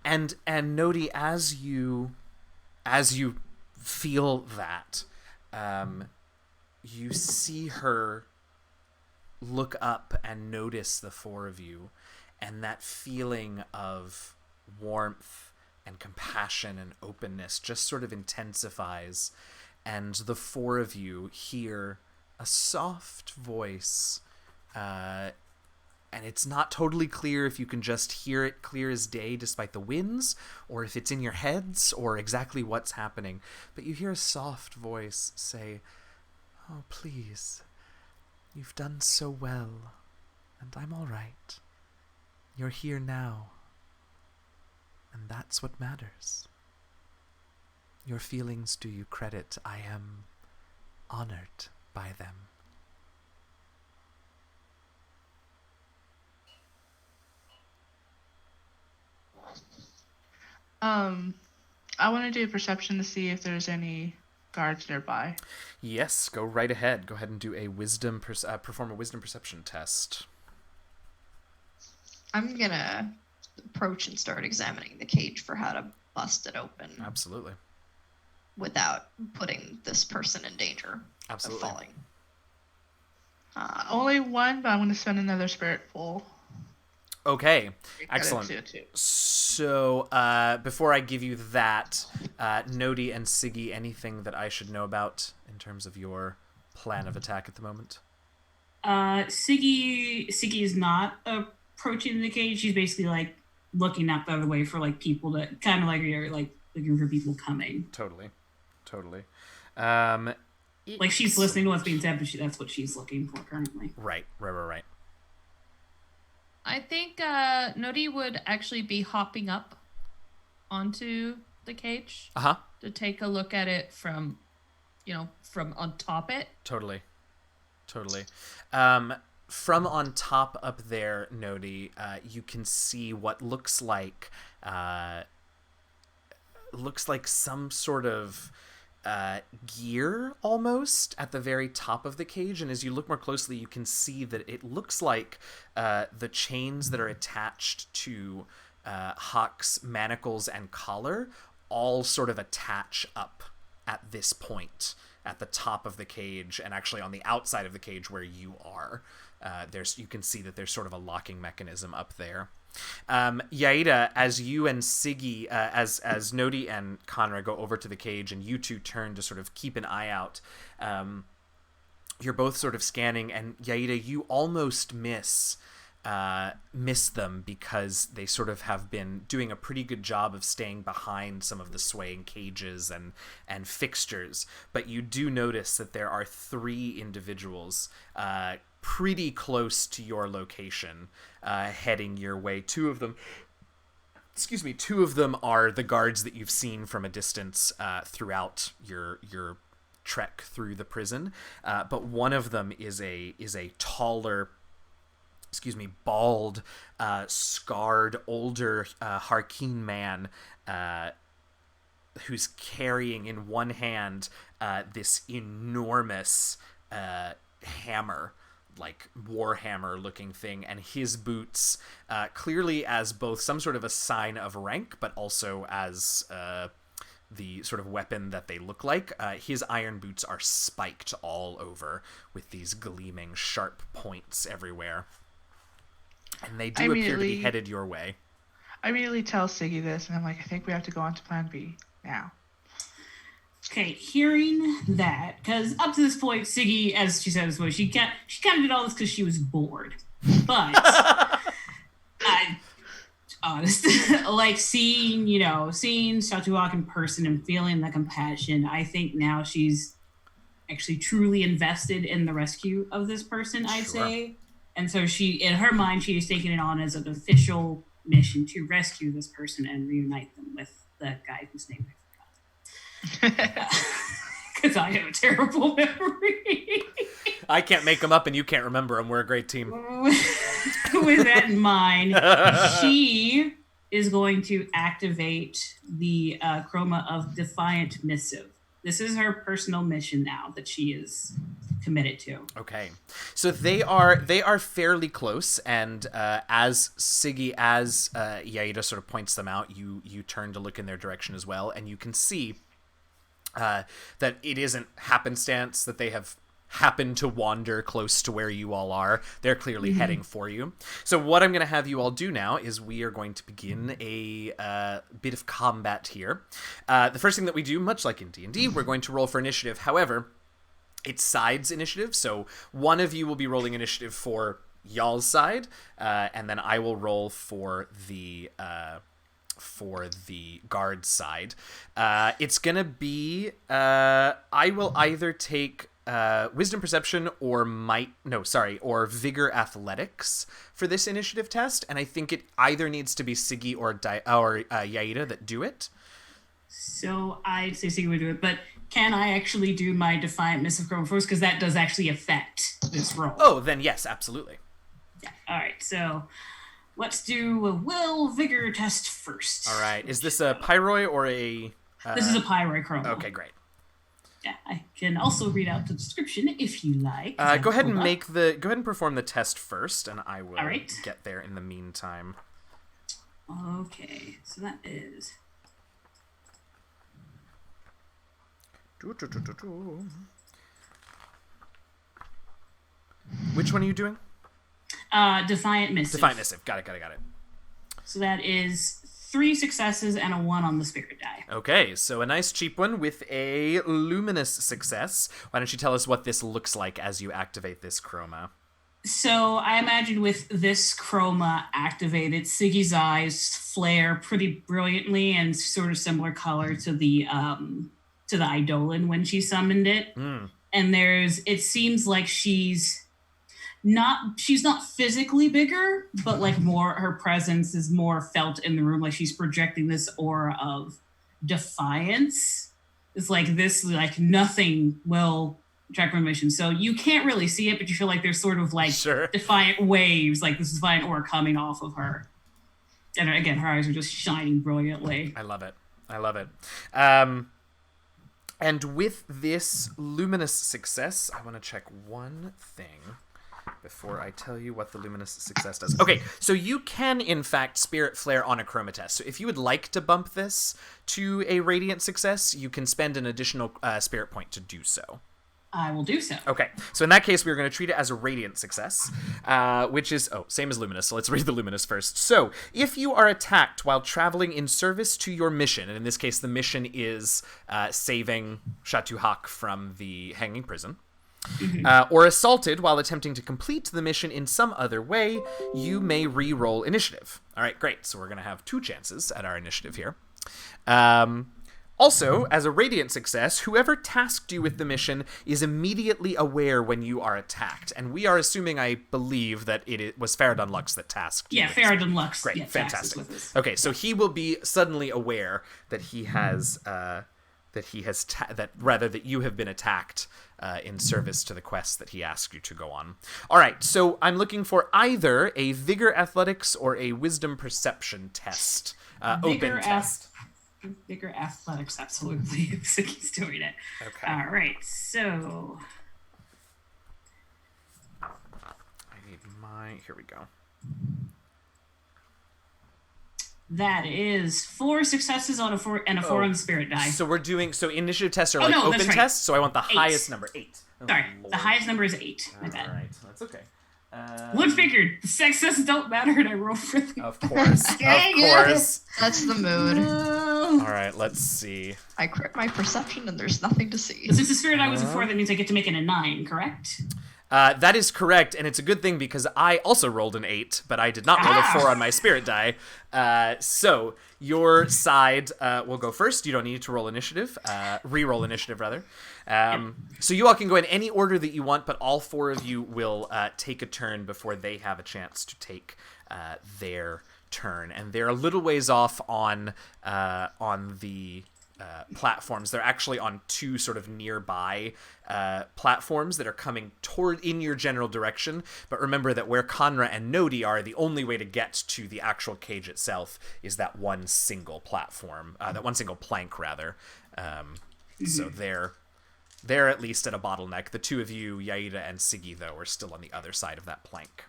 and Nodi, as you feel that, you see her look up and notice the four of you, and that feeling of warmth and compassion and openness just sort of intensifies, and the four of you hear a soft voice, and it's not totally clear if you can just hear it clear as day despite the winds, or if it's in your heads, or exactly what's happening. But you hear a soft voice say, "Oh, please, you've done so well, and I'm all right. You're here now, and that's what matters. Your feelings do you credit. I am honored by them." I want to do a perception to see if there's any guards nearby. Yes, go right ahead. Go ahead and do a perform a wisdom perception test. I'm gonna approach and start examining the cage for how to bust it open Absolutely. without putting this person in danger Absolutely. of falling. Only one, but I'm going to spend another spirit pool. Okay, Get excellent. it too. So, before I give you that, Nodi and Siggy, anything that I should know about in terms of your plan of attack at the moment? Siggy is not approaching the cage. She's basically like looking out the other way for like people to kind of like you're like looking for people coming. Totally. Like she's listening to what's being said, but that's what she's looking for currently. Right. I think Nodi would actually be hopping up onto the cage to take a look at it from on top it. Totally. From on top up there, Nodi, you can see what looks like some sort of gear almost at the very top of the cage, and as you look more closely you can see that it looks like the chains that are attached to Hawk's manacles and collar all sort of attach up at this point at the top of the cage, and actually on the outside of the cage where you are. You can see that there's sort of a locking mechanism up there. Yaida, as you and Siggy, as Nodi and Conra go over to the cage, and you two turn to sort of keep an eye out, you're both sort of scanning, and Yaida, you almost miss them because they sort of have been doing a pretty good job of staying behind some of the swaying cages and fixtures. But you do notice that there are 3 individuals pretty close to your location heading your way. 2 of them are the guards that you've seen from a distance throughout your trek through the prison, but one of them is a taller, bald, scarred, older Harkeen man who's carrying in one hand this enormous hammer, like warhammer looking thing, and his boots, clearly as both some sort of a sign of rank, but also as the sort of weapon that they look like. His iron boots are spiked all over with these gleaming sharp points everywhere. And they do appear to be headed your way. I immediately tell Siggy this, and I'm like, I think we have to go on to plan B now. Okay, hearing that, because up to this point, Siggy, as she said as well, she kind of did all this because she was bored. But I, honest, like seeing Shatuak in person and feeling the compassion, I think now she's actually truly invested in the rescue of this person, I'd say. And so she, in her mind, she is taking it on as an official mission to rescue this person and reunite them with the guy whose name I forgot. Because I have a terrible memory. I can't make them up and you can't remember them. We're a great team. With that in mind, she is going to activate the chroma of Defiant Missive. This is her personal mission now that she is committed to. Okay, so they are fairly close, and as Yaida sort of points them out, you turn to look in their direction as well, and you can see that it isn't happenstance that they have happened to wander close to where you all are. They're clearly heading for you. So what I'm going to have you all do now is we are going to begin a bit of combat here. The first thing that we do, much like in D&D, we're going to roll for initiative. However, it's sides initiative, so one of you will be rolling initiative for y'all's side, and then I will roll for the guard side. It's gonna be I will either take wisdom perception or vigor athletics for this initiative test, and I think it either needs to be Siggy or Yaida that do it. So I'd say Siggy would do it, but can I actually do my Defiant Missive Chroma first? Because that does actually affect this roll. Oh, then yes, absolutely. Yeah. All right, so let's do a will vigor test first. All right. Is this a Pyroi or a... This is a Pyroi Chroma. Okay, great. Yeah, I can also read out the description if you like. Go ahead and perform the test first, and I will get there in the meantime. Okay, so that is... Which one are you doing? Defiant Missive. Defiant Missive. Got it. So that is 3 successes and a 1 on the spirit die. Okay, so a nice cheap one with a luminous success. Why don't you tell us what this looks like as you activate this chroma? So I imagine with this chroma activated, Siggy's eyes flare pretty brilliantly and sort of similar color to the Eidolon when she summoned it. And it seems like she's not physically bigger, but like more, her presence is more felt in the room. Like she's projecting this aura of defiance. It's like this, like nothing will attract my mission. So you can't really see it, but you feel like there's sort of like defiant waves, like this defiant aura coming off of her. And again, her eyes are just shining brilliantly. I love it. And with this luminous success, I want to check one thing before I tell you what the luminous success does. Okay, so you can, in fact, Spirit Flare on a chroma test. So if you would like to bump this to a radiant success, you can spend an additional spirit point to do so. I will do so. Okay, so in that case, we're going to treat it as a radiant success, which is, same as luminous, so let's read the luminous first. So, if you are attacked while traveling in service to your mission, and in this case, the mission is saving Shatu Hak from the hanging prison, or assaulted while attempting to complete the mission in some other way, you may re-roll initiative. All right, great. So we're going to have 2 chances at our initiative here. Also, as a radiant success, whoever tasked you with the mission is immediately aware when you are attacked. And we are assuming, I believe, that it was Faradon Lux that tasked you. Yeah, Faradon Lux. Great, yeah, fantastic. Okay, so he will be suddenly aware that he has, that you have been attacked in service to the quest that he asked you to go on. All right, so I'm looking for either a Vigor Athletics or a Wisdom Perception test. Open test. Bigger athletics, absolutely. Suki's doing it. Okay. All right, so Here we go. that is 4 successes on a 4 and a 4 on the spirit die. So we're doing initiative tests are no, open that's right. tests. So I want the 8. highest number, 8. Oh, Sorry, Lord. the highest number is 8. My bad. All right, that's okay. Wood figured the successes don't matter, and I roll really. Of course, of Dang it. course. That's the mood. All right, let's see. I crit my perception and there's nothing to see. Since the spirit die was a 4, that means I get to make it a 9, correct? That is correct, and it's a good thing because I also rolled an 8, but I did not roll a 4 on my spirit die. So your side will go first. You don't need to roll initiative, re-roll initiative rather. So you all can go in any order that you want, but all 4 of you will take a turn before they have a chance to take their turn, and they're a little ways off on the platforms. They're actually on 2 sort of nearby platforms that are coming toward in your general direction. But remember that where Conra and Nodi are, the only way to get to the actual cage itself is that one single platform, that one single plank rather. So they're at least at a bottleneck. The 2 of you, Yaida and Siggy, though, are still on the other side of that plank.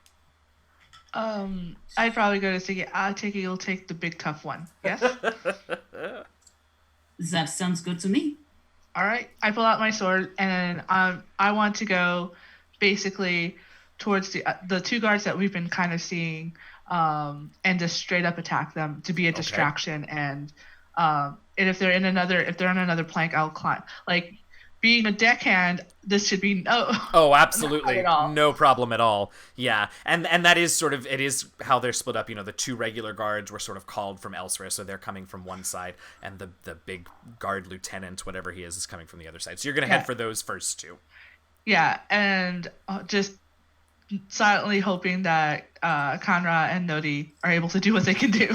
I'd probably go to Siggy. I take it you'll take the big tough one. Yes? That sounds good to me. All right. I pull out my sword, and I want to go basically towards the 2 guards that we've been kind of seeing, and just straight up attack them to be a distraction. And if they're on another plank, I'll climb. Like, being a deckhand, this should be Oh, absolutely. Not at all. No problem at all. Yeah. And that is it is how they're split up. You know, the 2 regular guards were sort of called from elsewhere, so they're coming from one side, and the big guard lieutenant, whatever he is coming from the other side. So you're going to head for those first 2. Yeah, and just silently hoping that Conra and Nodi are able to do what they can do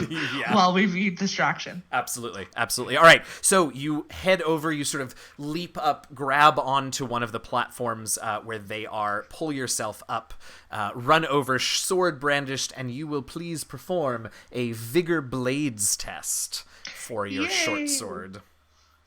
while we read distraction. Absolutely. All right, so you head over, you sort of leap up, grab onto one of the platforms where they are, pull yourself up, run over, sword brandished, and you will please perform a Vigor Blades test for your short sword.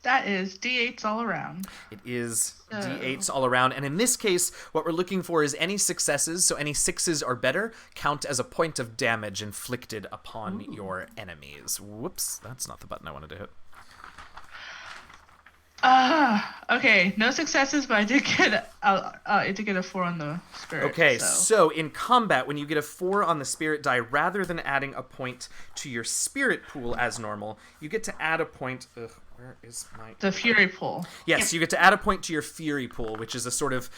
That is D8s all around. It is D8s all around. And in this case, what we're looking for is any successes, so any 6s or better, count as a point of damage inflicted upon your enemies. Whoops, that's not the button I wanted to hit. Okay, no successes, but I did get a 4 on the spirit. Okay, so in combat, when you get a 4 on the spirit die, rather than adding a point to your spirit pool as normal, you get to add a point... where is my... The fury pool. Yes, you get to add a point to your fury pool, which is a sort of...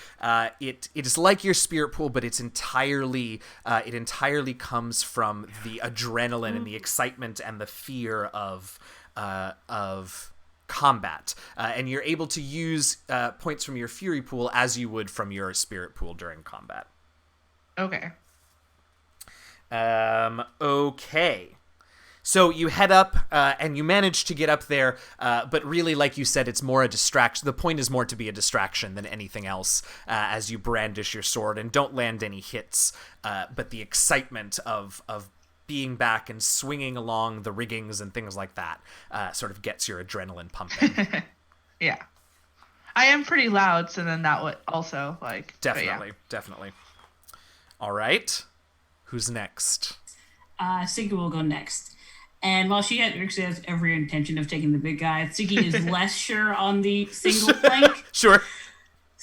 it is like your spirit pool, but it's entirely... it entirely comes from the adrenaline and the excitement and the fear of combat. And you're able to use points from your fury pool as you would from your spirit pool during combat. Okay. Okay. So you head up, and you manage to get up there, but really, like you said, it's more a distraction. The point is more to be a distraction than anything else as you brandish your sword and don't land any hits, but the excitement of being back and swinging along the riggings and things like that sort of gets your adrenaline pumping. Yeah. I am pretty loud, so then that would also, like... Definitely. All right. Who's next? Siggy will go next. And while she actually has every intention of taking the big guy, Siggy is less sure on the single plank. Sure.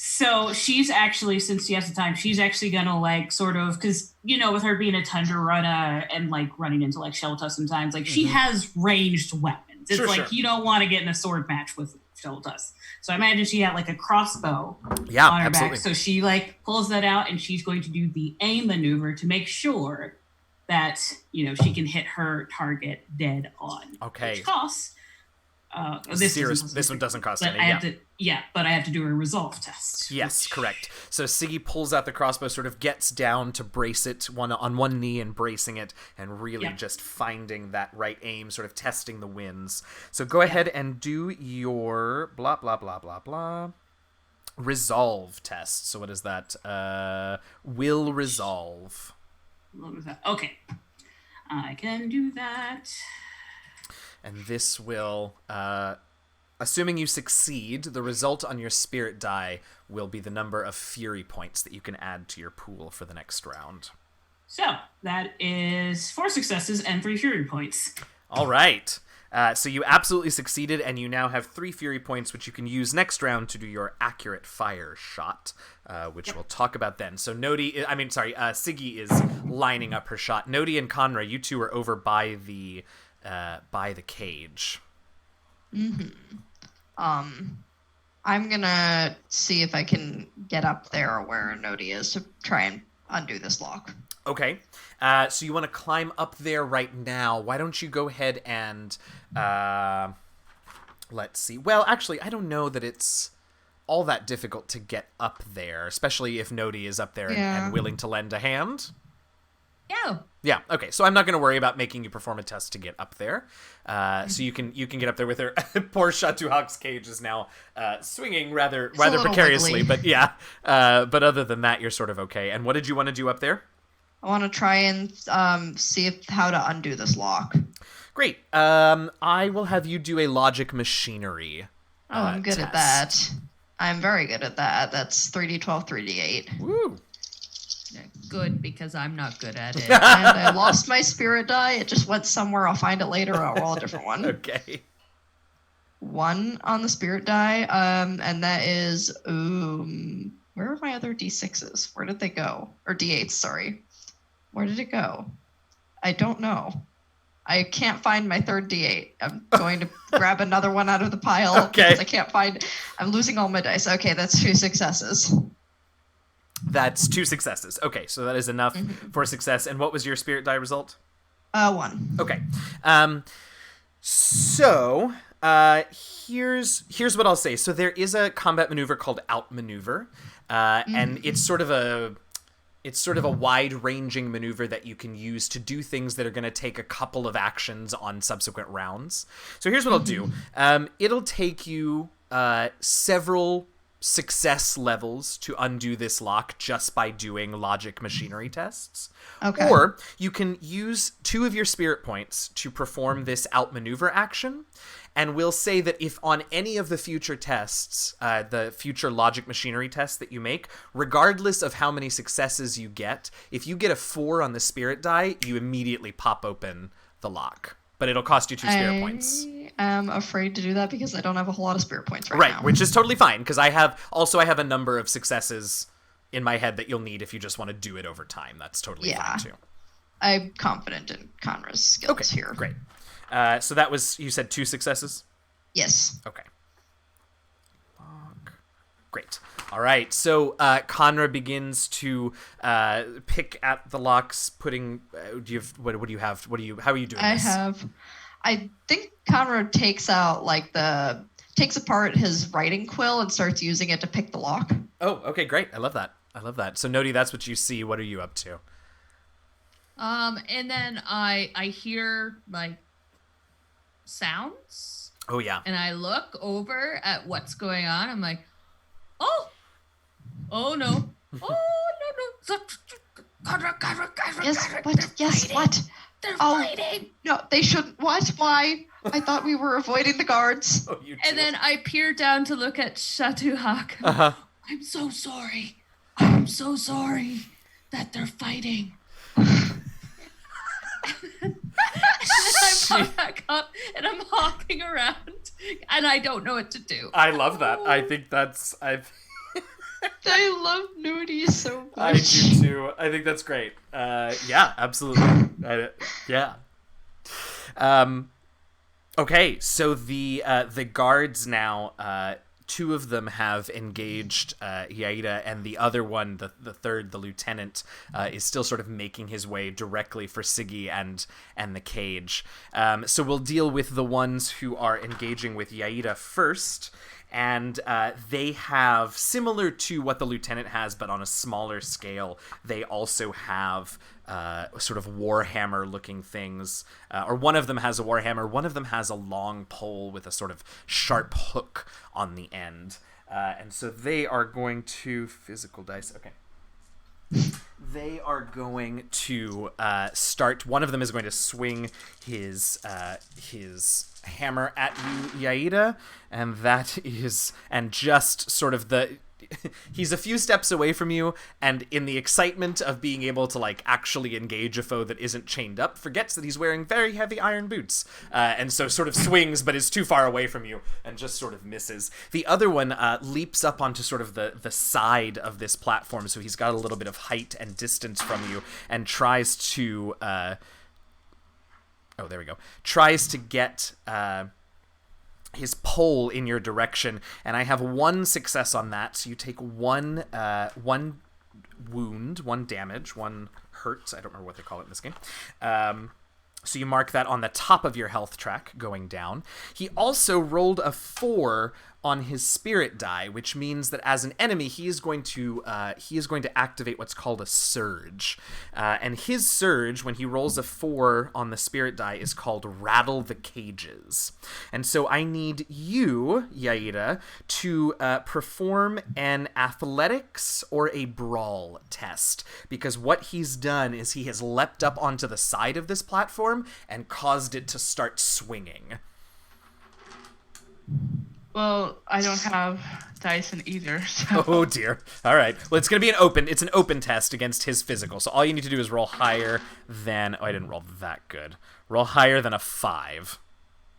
So she's actually, since she has the time, she's actually gonna like sort of, because with her being a tundra runner and like running into like Shelta sometimes, like she has ranged weapons. It's Sure, like sure. you don't want to get in a sword match with Sheltas. So I imagine she had like a crossbow Yeah, on her absolutely. back. So she like pulls that out and she's going to do the aim maneuver to make sure that she can hit her target dead on. Okay. Which costs. This one doesn't cost but any. I have to, but I have to do a resolve test. Yes, correct. So Siggy pulls out the crossbow, sort of gets down to brace it on one knee and bracing it, and really just finding that right aim, sort of testing the winds. So go ahead and do your blah blah blah blah blah resolve test. So what is that? Will resolve. What was that? Okay, I can do that. And this will, assuming you succeed, the result on your spirit die will be the number of fury points that you can add to your pool for the next round. So that is 4 successes and 3 fury points. All right. So you absolutely succeeded, and you now have 3 fury points, which you can use next round to do your accurate fire shot, which we'll talk about then. So Siggy is lining up her shot. Nodi and Conra, you two are over by the cage. I'm gonna see if I can get up there where Nodi is to try and undo this lock. Okay. So you want to climb up there right now. Why don't you go ahead and let's see. Well, actually, I don't know that it's all that difficult to get up there, especially if Nodi is up there and willing to lend a hand. Yeah. Okay. So I'm not going to worry about making you perform a test to get up there. So you can get up there with her. Poor Shatuhawk's cage is now swinging rather precariously, wiggly. but but other than that, you're sort of okay. And what did you want to do up there? I want to try and see how to undo this lock. Great. I will have you do a logic machinery. I'm good at that. I'm very good at that. That's 3d12, 3d8. Woo. Yeah, good, because I'm not good at it. And I lost my spirit die. It just went somewhere. I'll find it later. I'll roll a different one. Okay. 1 on the spirit die. And that is where are my other d6s? Where did they go? Or d8s, sorry. Where did it go? I don't know. I can't find my third d8. I'm going to grab another one out of the pile because I can't find. I'm losing all my dice. Okay, that's 2 successes. That's 2 successes. Okay, so that is enough for success. And what was your spirit die result? 1. Okay. So here's what I'll say. So there is a combat maneuver called outmaneuver, and it's sort of a wide-ranging maneuver that you can use to do things that are going to take a couple of actions on subsequent rounds. So here's what I'll do. It'll take you several success levels to undo this lock just by doing logic machinery tests. Okay. Or you can use 2 of your spirit points to perform this outmaneuver action. And we'll say that if on any of the future tests, the future logic machinery tests that you make, regardless of how many successes you get, if you get a 4 on the spirit die, you immediately pop open the lock. But it'll cost you 2 spirit points. I am afraid to do that because I don't have a whole lot of spirit points right now. Right, which is totally fine, because I have a number of successes in my head that you'll need if you just want to do it over time. That's totally fine, too. I'm confident in Conra's skills here. Great. So that was, you said 2 successes? Yes. Okay. Lock. Great. All right. So Conra begins to pick at the locks, putting. Do you have, what do you have? How are you doing this? I think Conra takes apart his writing quill and starts using it to pick the lock. Oh, okay, great. I love that. So Nodi, that's what you see. What are you up to? And then I hear like sounds. Oh yeah. And I look over at what's going on. I'm like, oh no. No. Yes, what? Yes, what? They're fighting. No, they shouldn't. What? Why? I thought we were avoiding the guards. Oh, you And then I peer down to look at Shatuhawk. Uh-huh. I'm so sorry. I'm so sorry that they're fighting. And then I pop back up and I'm hopping around and I don't know what to do. I love that. I think I love Nudie so much. I do too. I think that's great. Yeah, absolutely. Yeah. Okay, so the guards now, two of them have engaged Yaida, and the other one, the third, the lieutenant, is still sort of making his way directly for Siggy and the cage. So we'll deal with the ones who are engaging with Yaida first. And they have, similar to what the lieutenant has, but on a smaller scale, they also have sort of warhammer-looking things. Or one of them has a warhammer, one of them has a long pole with a sort of sharp hook on the end. And so they are going to... Physical dice, okay. They are going to start... One of them is going to swing his hammer at you, Yaida, and that is... And just sort of the... He's a few steps away from you, and in the excitement of being able to, like, actually engage a foe that isn't chained up, forgets that he's wearing very heavy iron boots, and so sort of swings, but is too far away from you, and just sort of misses. The other one leaps up onto sort of the side of this platform, so he's got a little bit of height and distance from you, and tries to... oh, there we go. Tries to get... his pole in your direction, and I have one success on that, so you take one wound, one damage, one hurt. I don't remember what they call it in this game. So you mark that on the top of your health track going down. He also rolled a 4 on his spirit die, which means that as an enemy, he is going to activate what's called a surge. And his surge, when he rolls a 4 on the spirit die, is called Rattle the Cages. And so I need you, Yaida, to perform an athletics or a brawl test. Because what he's done is he has leapt up onto the side of this platform and caused it to start swinging. Well, I don't have dice in either, so... Oh dear. All right. Well, it's going to be an open test against his physical. So all you need to do is roll higher than... Oh, I didn't roll that good. Roll higher than a 5.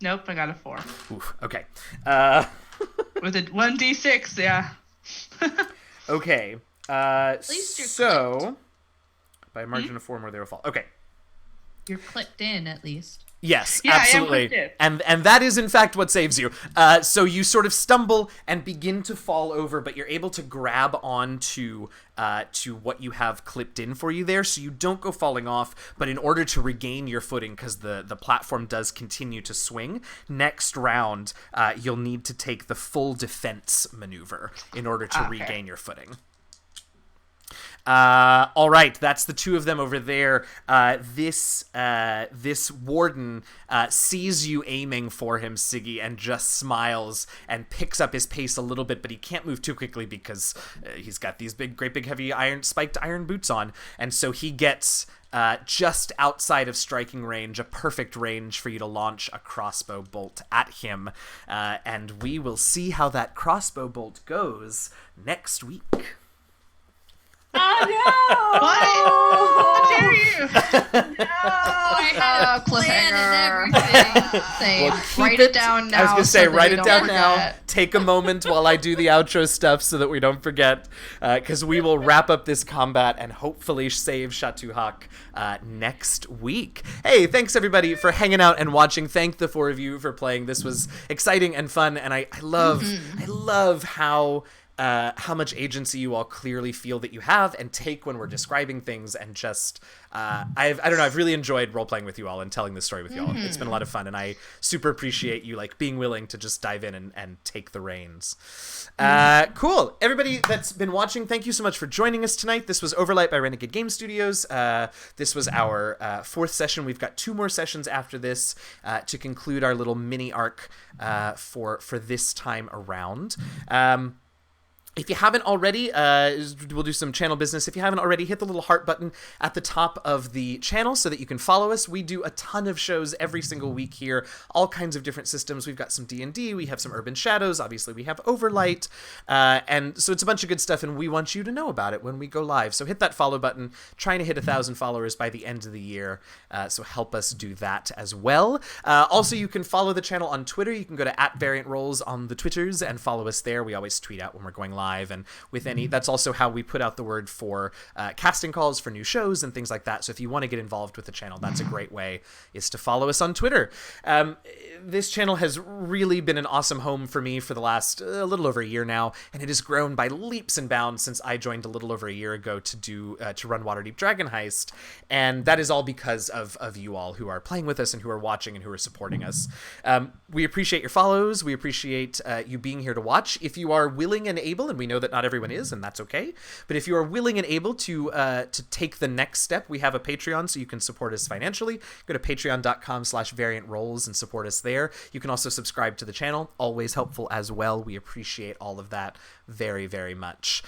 Nope, I got a 4. Oof, okay. With a 1d6, yeah. Okay. least you're so... By a margin of 4 more, they will fall. Okay. You're clipped in, at least. Yes, Yeah, absolutely. And that is in fact what saves you. So you sort of stumble and begin to fall over, but you're able to grab onto to what you have clipped in for you there, so you don't go falling off. But in order to regain your footing, because the platform does continue to swing, next round you'll need to take the full defense maneuver in order to regain your footing. All right, that's the two of them over there. This warden sees you aiming for him, Siggy, and just smiles and picks up his pace a little bit, but he can't move too quickly because he's got these great big heavy spiked iron boots on, and so he gets just outside of striking range, a perfect range for you to launch a crossbow bolt at him, and we will see how that crossbow bolt goes next week. Oh no! What? How dare you? No, I had a plan and cliffhanger. everything. Same. Well, keep Write it down now. I was going to say, so that write we it don't down now. forget. Take a moment while I do the outro stuff so that we don't forget, because we will wrap up this combat and hopefully save Shatu Hawk next week. Hey, thanks everybody for hanging out and watching. Thank the four of you for playing. This was exciting and fun, and I love how much agency you all clearly feel that you have and take when we're describing things, and just I don't know, I've really enjoyed role-playing with you all and telling this story with you all. It's been a lot of fun, and I super appreciate you being willing to just dive in and take the reins. Cool. Everybody that's been watching, thank you so much for joining us tonight. This was Overlight by Renegade Game Studios. This was our fourth session. We've got 2 more sessions after this to conclude our little mini arc for this time around. If you haven't already, we'll do some channel business. If you haven't already, hit the little heart button at the top of the channel so that you can follow us. We do a ton of shows every single week here, all kinds of different systems. We've got some D&D, we have some Urban Shadows, obviously we have Overlight, and so it's a bunch of good stuff, and we want you to know about it when we go live. So hit that follow button, trying to hit 1,000 followers by the end of the year, so help us do that as well. Also, you can follow the channel on Twitter. You can go to @VariantRolls on the Twitters and follow us there. We always tweet out when we're going live. live. And with any, that's also how we put out the word for casting calls for new shows and things like that. So if you want to get involved with the channel, that's a great way, is to follow us on Twitter. This channel has really been an awesome home for me for the last a little over a year now, and it has grown by leaps and bounds since I joined a little over a year ago to run Waterdeep Dragon Heist, and that is all because of you all who are playing with us and who are watching and who are supporting us. We appreciate your follows. We appreciate you being here to watch. If you are willing and able, and we know that not everyone is, and that's okay, but if you are willing and able to take the next step, we have a Patreon, so you can support us financially. Go to patreon.com/variantrolls and support us there. You can also subscribe to the channel, always helpful as well. We appreciate all of that very, very much.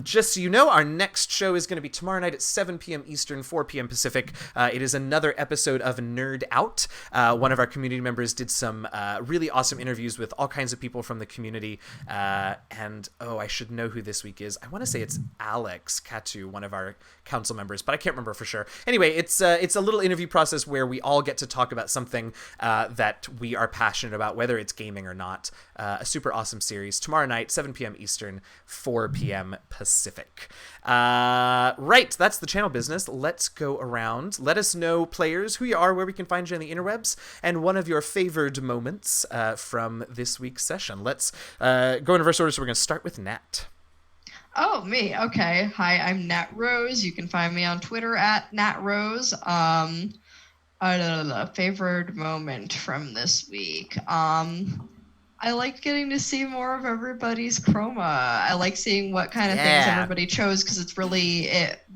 Just so you know, our next show is going to be tomorrow night at 7 p.m. Eastern, 4 p.m. Pacific. It is another episode of Nerd Out. One of our community members did some really awesome interviews with all kinds of people from the community. And I should know who this week is. I want to say it's Alex Katu, one of our council members, but I can't remember for sure. Anyway, it's a little interview process where we all get to talk about something that we are passionate about, whether it's gaming or not. A super awesome series. Tomorrow night, 7 p.m. Eastern, 4 p.m. Pacific. Right, that's the channel business. Let's go around. Let us know, players, who you are, where we can find you on the interwebs, and one of your favored moments from this week's session. Let's go in reverse order, so we're going to start with Nat. Oh, me. Okay. Hi, I'm Nat Rose. You can find me on Twitter at Nat Rose. Favorite moment from this week. I liked getting to see more of everybody's chroma. I like seeing what kind of things everybody chose, because it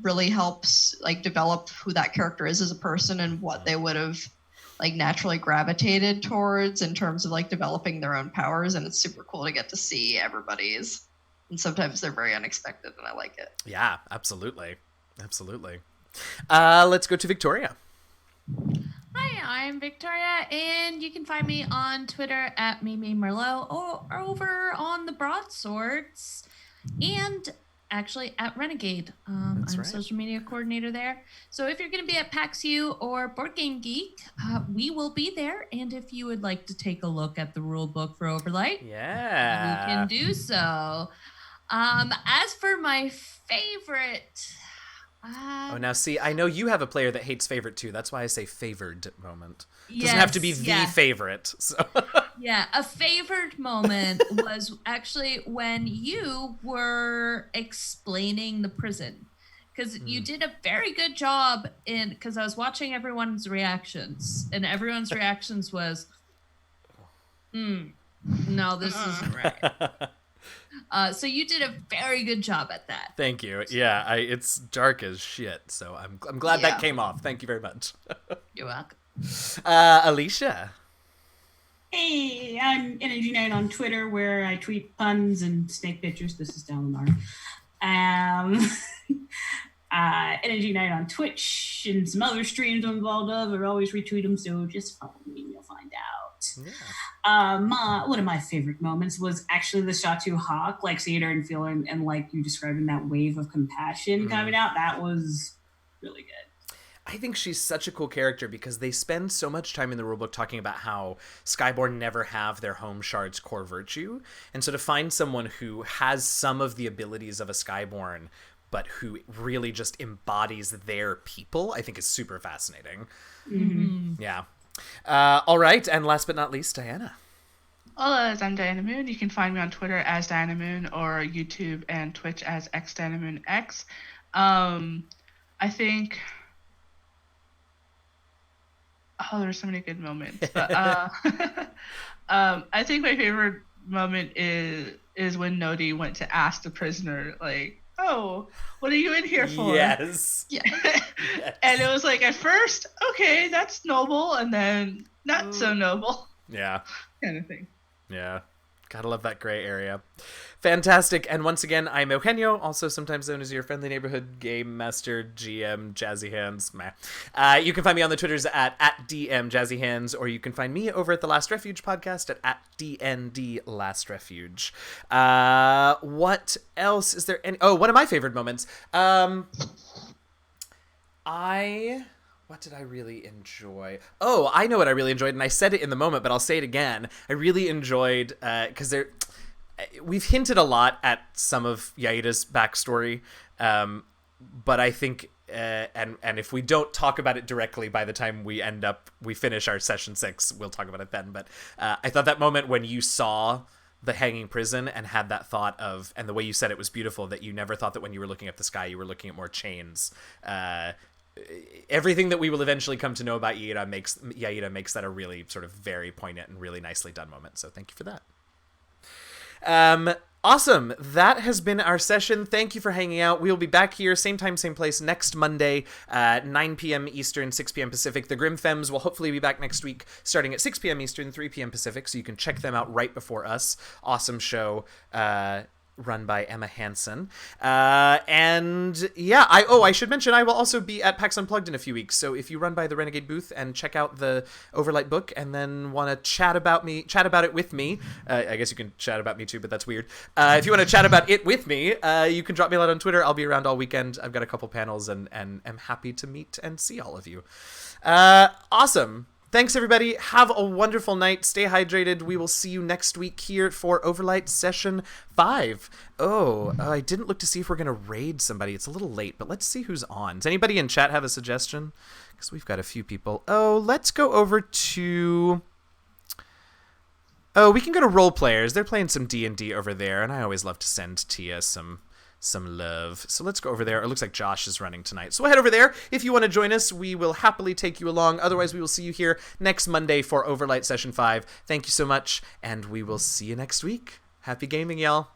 really helps like develop who that character is as a person and what they would have like naturally gravitated towards in terms of like developing their own powers. And it's super cool to get to see everybody's. And sometimes they're very unexpected, and I like it. Yeah, absolutely. Absolutely. Let's go to Victoria. Hi, I'm Victoria, and you can find me on Twitter at Mimi Merlot, or over on the Broadswords, and actually at Renegade. I'm right. social media coordinator there. So if you're going to be at PAX U or Board Game Geek, we will be there. And if you would like to take a look at the rule book for Overlight, you can do so. As for my favorite... now see, I know you have a player that hates favorite too. That's why I say favored moment. It doesn't have to be the favorite. So. Yeah, a favored moment was actually when you were explaining the prison. Because you did a very good job because I was watching everyone's reactions, and everyone's reactions was, no, this isn't right. So you did a very good job at that. Thank you. Yeah, it's dark as shit, so I'm glad that came off. Thank you very much. You're welcome. Alicia. Hey, I'm Energy Night on Twitter, where I tweet puns and snake pictures. This is Dalinar. Energy Night on Twitch and some other streams I'm involved of. I always retweet them, so just follow me and you'll find out. Yeah. One of my favorite moments was actually the Shatu Hawk, like seeing her and feeling, and like you describing that wave of compassion coming out. That was really good. I think she's such a cool character because they spend so much time in the rulebook talking about how Skyborn never have their home shard's core virtue. And so to find someone who has some of the abilities of a Skyborn, but who really just embodies their people, I think is super fascinating. Mm-hmm. Yeah. All right. And last but not least, Diana. Hola, I'm Diana Moon. You can find me on Twitter as Diana Moon or YouTube and Twitch as xDianaMoonX. I think... Oh, there's so many good moments. But I think my favorite moment is when Nodi went to ask the prisoner, like, oh, what are you in here for? Yes. Yeah. Yes. And it was like, at first, okay, that's noble, and then not so noble. Yeah. Kind of thing. Yeah. Gotta love that gray area. Fantastic. And once again, I'm Eugenio, also sometimes known as your friendly neighborhood game master, GM, Jazzy Hands. Meh. You can find me on the Twitters at DM Jazzy Hands, or you can find me over at the Last Refuge podcast at DND Last Refuge. What else is there? One of my favorite moments. What did I really enjoy? Oh, I know what I really enjoyed, and I said it in the moment, but I'll say it again. I really enjoyed, because we've hinted a lot at some of Yaida's backstory, but I think, and if we don't talk about it directly by the time we finish our session 6, we'll talk about it then. But I thought that moment when you saw the hanging prison and had that thought of, and the way you said it was beautiful, that you never thought that when you were looking at the sky, you were looking at more chains. Everything that we will eventually come to know about Yaida makes that a really sort of very poignant and really nicely done moment. So thank you for that. Awesome. That has been our session. Thank you for hanging out. We'll be back here, same time, same place, next Monday, 9 p.m. Eastern, 6 p.m. Pacific. The Grim Femmes will hopefully be back next week, starting at 6 p.m. Eastern, 3 p.m. Pacific, so you can check them out right before us. Awesome show. Run by Emma Hansen. And yeah, I should mention I will also be at PAX Unplugged in a few weeks. So if you run by the Renegade booth and check out the Overlight book and then want to chat about it with me, I guess you can chat about me too, but that's weird. If you want to chat about it with me, you can drop me a line on Twitter. I'll be around all weekend. I've got a couple panels and am happy to meet and see all of you. Awesome. Thanks, everybody. Have a wonderful night. Stay hydrated. We will see you next week here for Overlight Session 5. I didn't look to see if we're going to raid somebody. It's a little late, but let's see who's on. Does anybody in chat have a suggestion? Because we've got a few people. Let's go over to... we can go to Role Players. They're playing some D&D over there, and I always love to send Tia some love. So let's go over there. It looks like Josh is running tonight. So we'll head over there. If you want to join us, we will happily take you along. Otherwise, we will see you here next Monday for Overlight Session 5. Thank you so much, and we will see you next week. Happy gaming, y'all.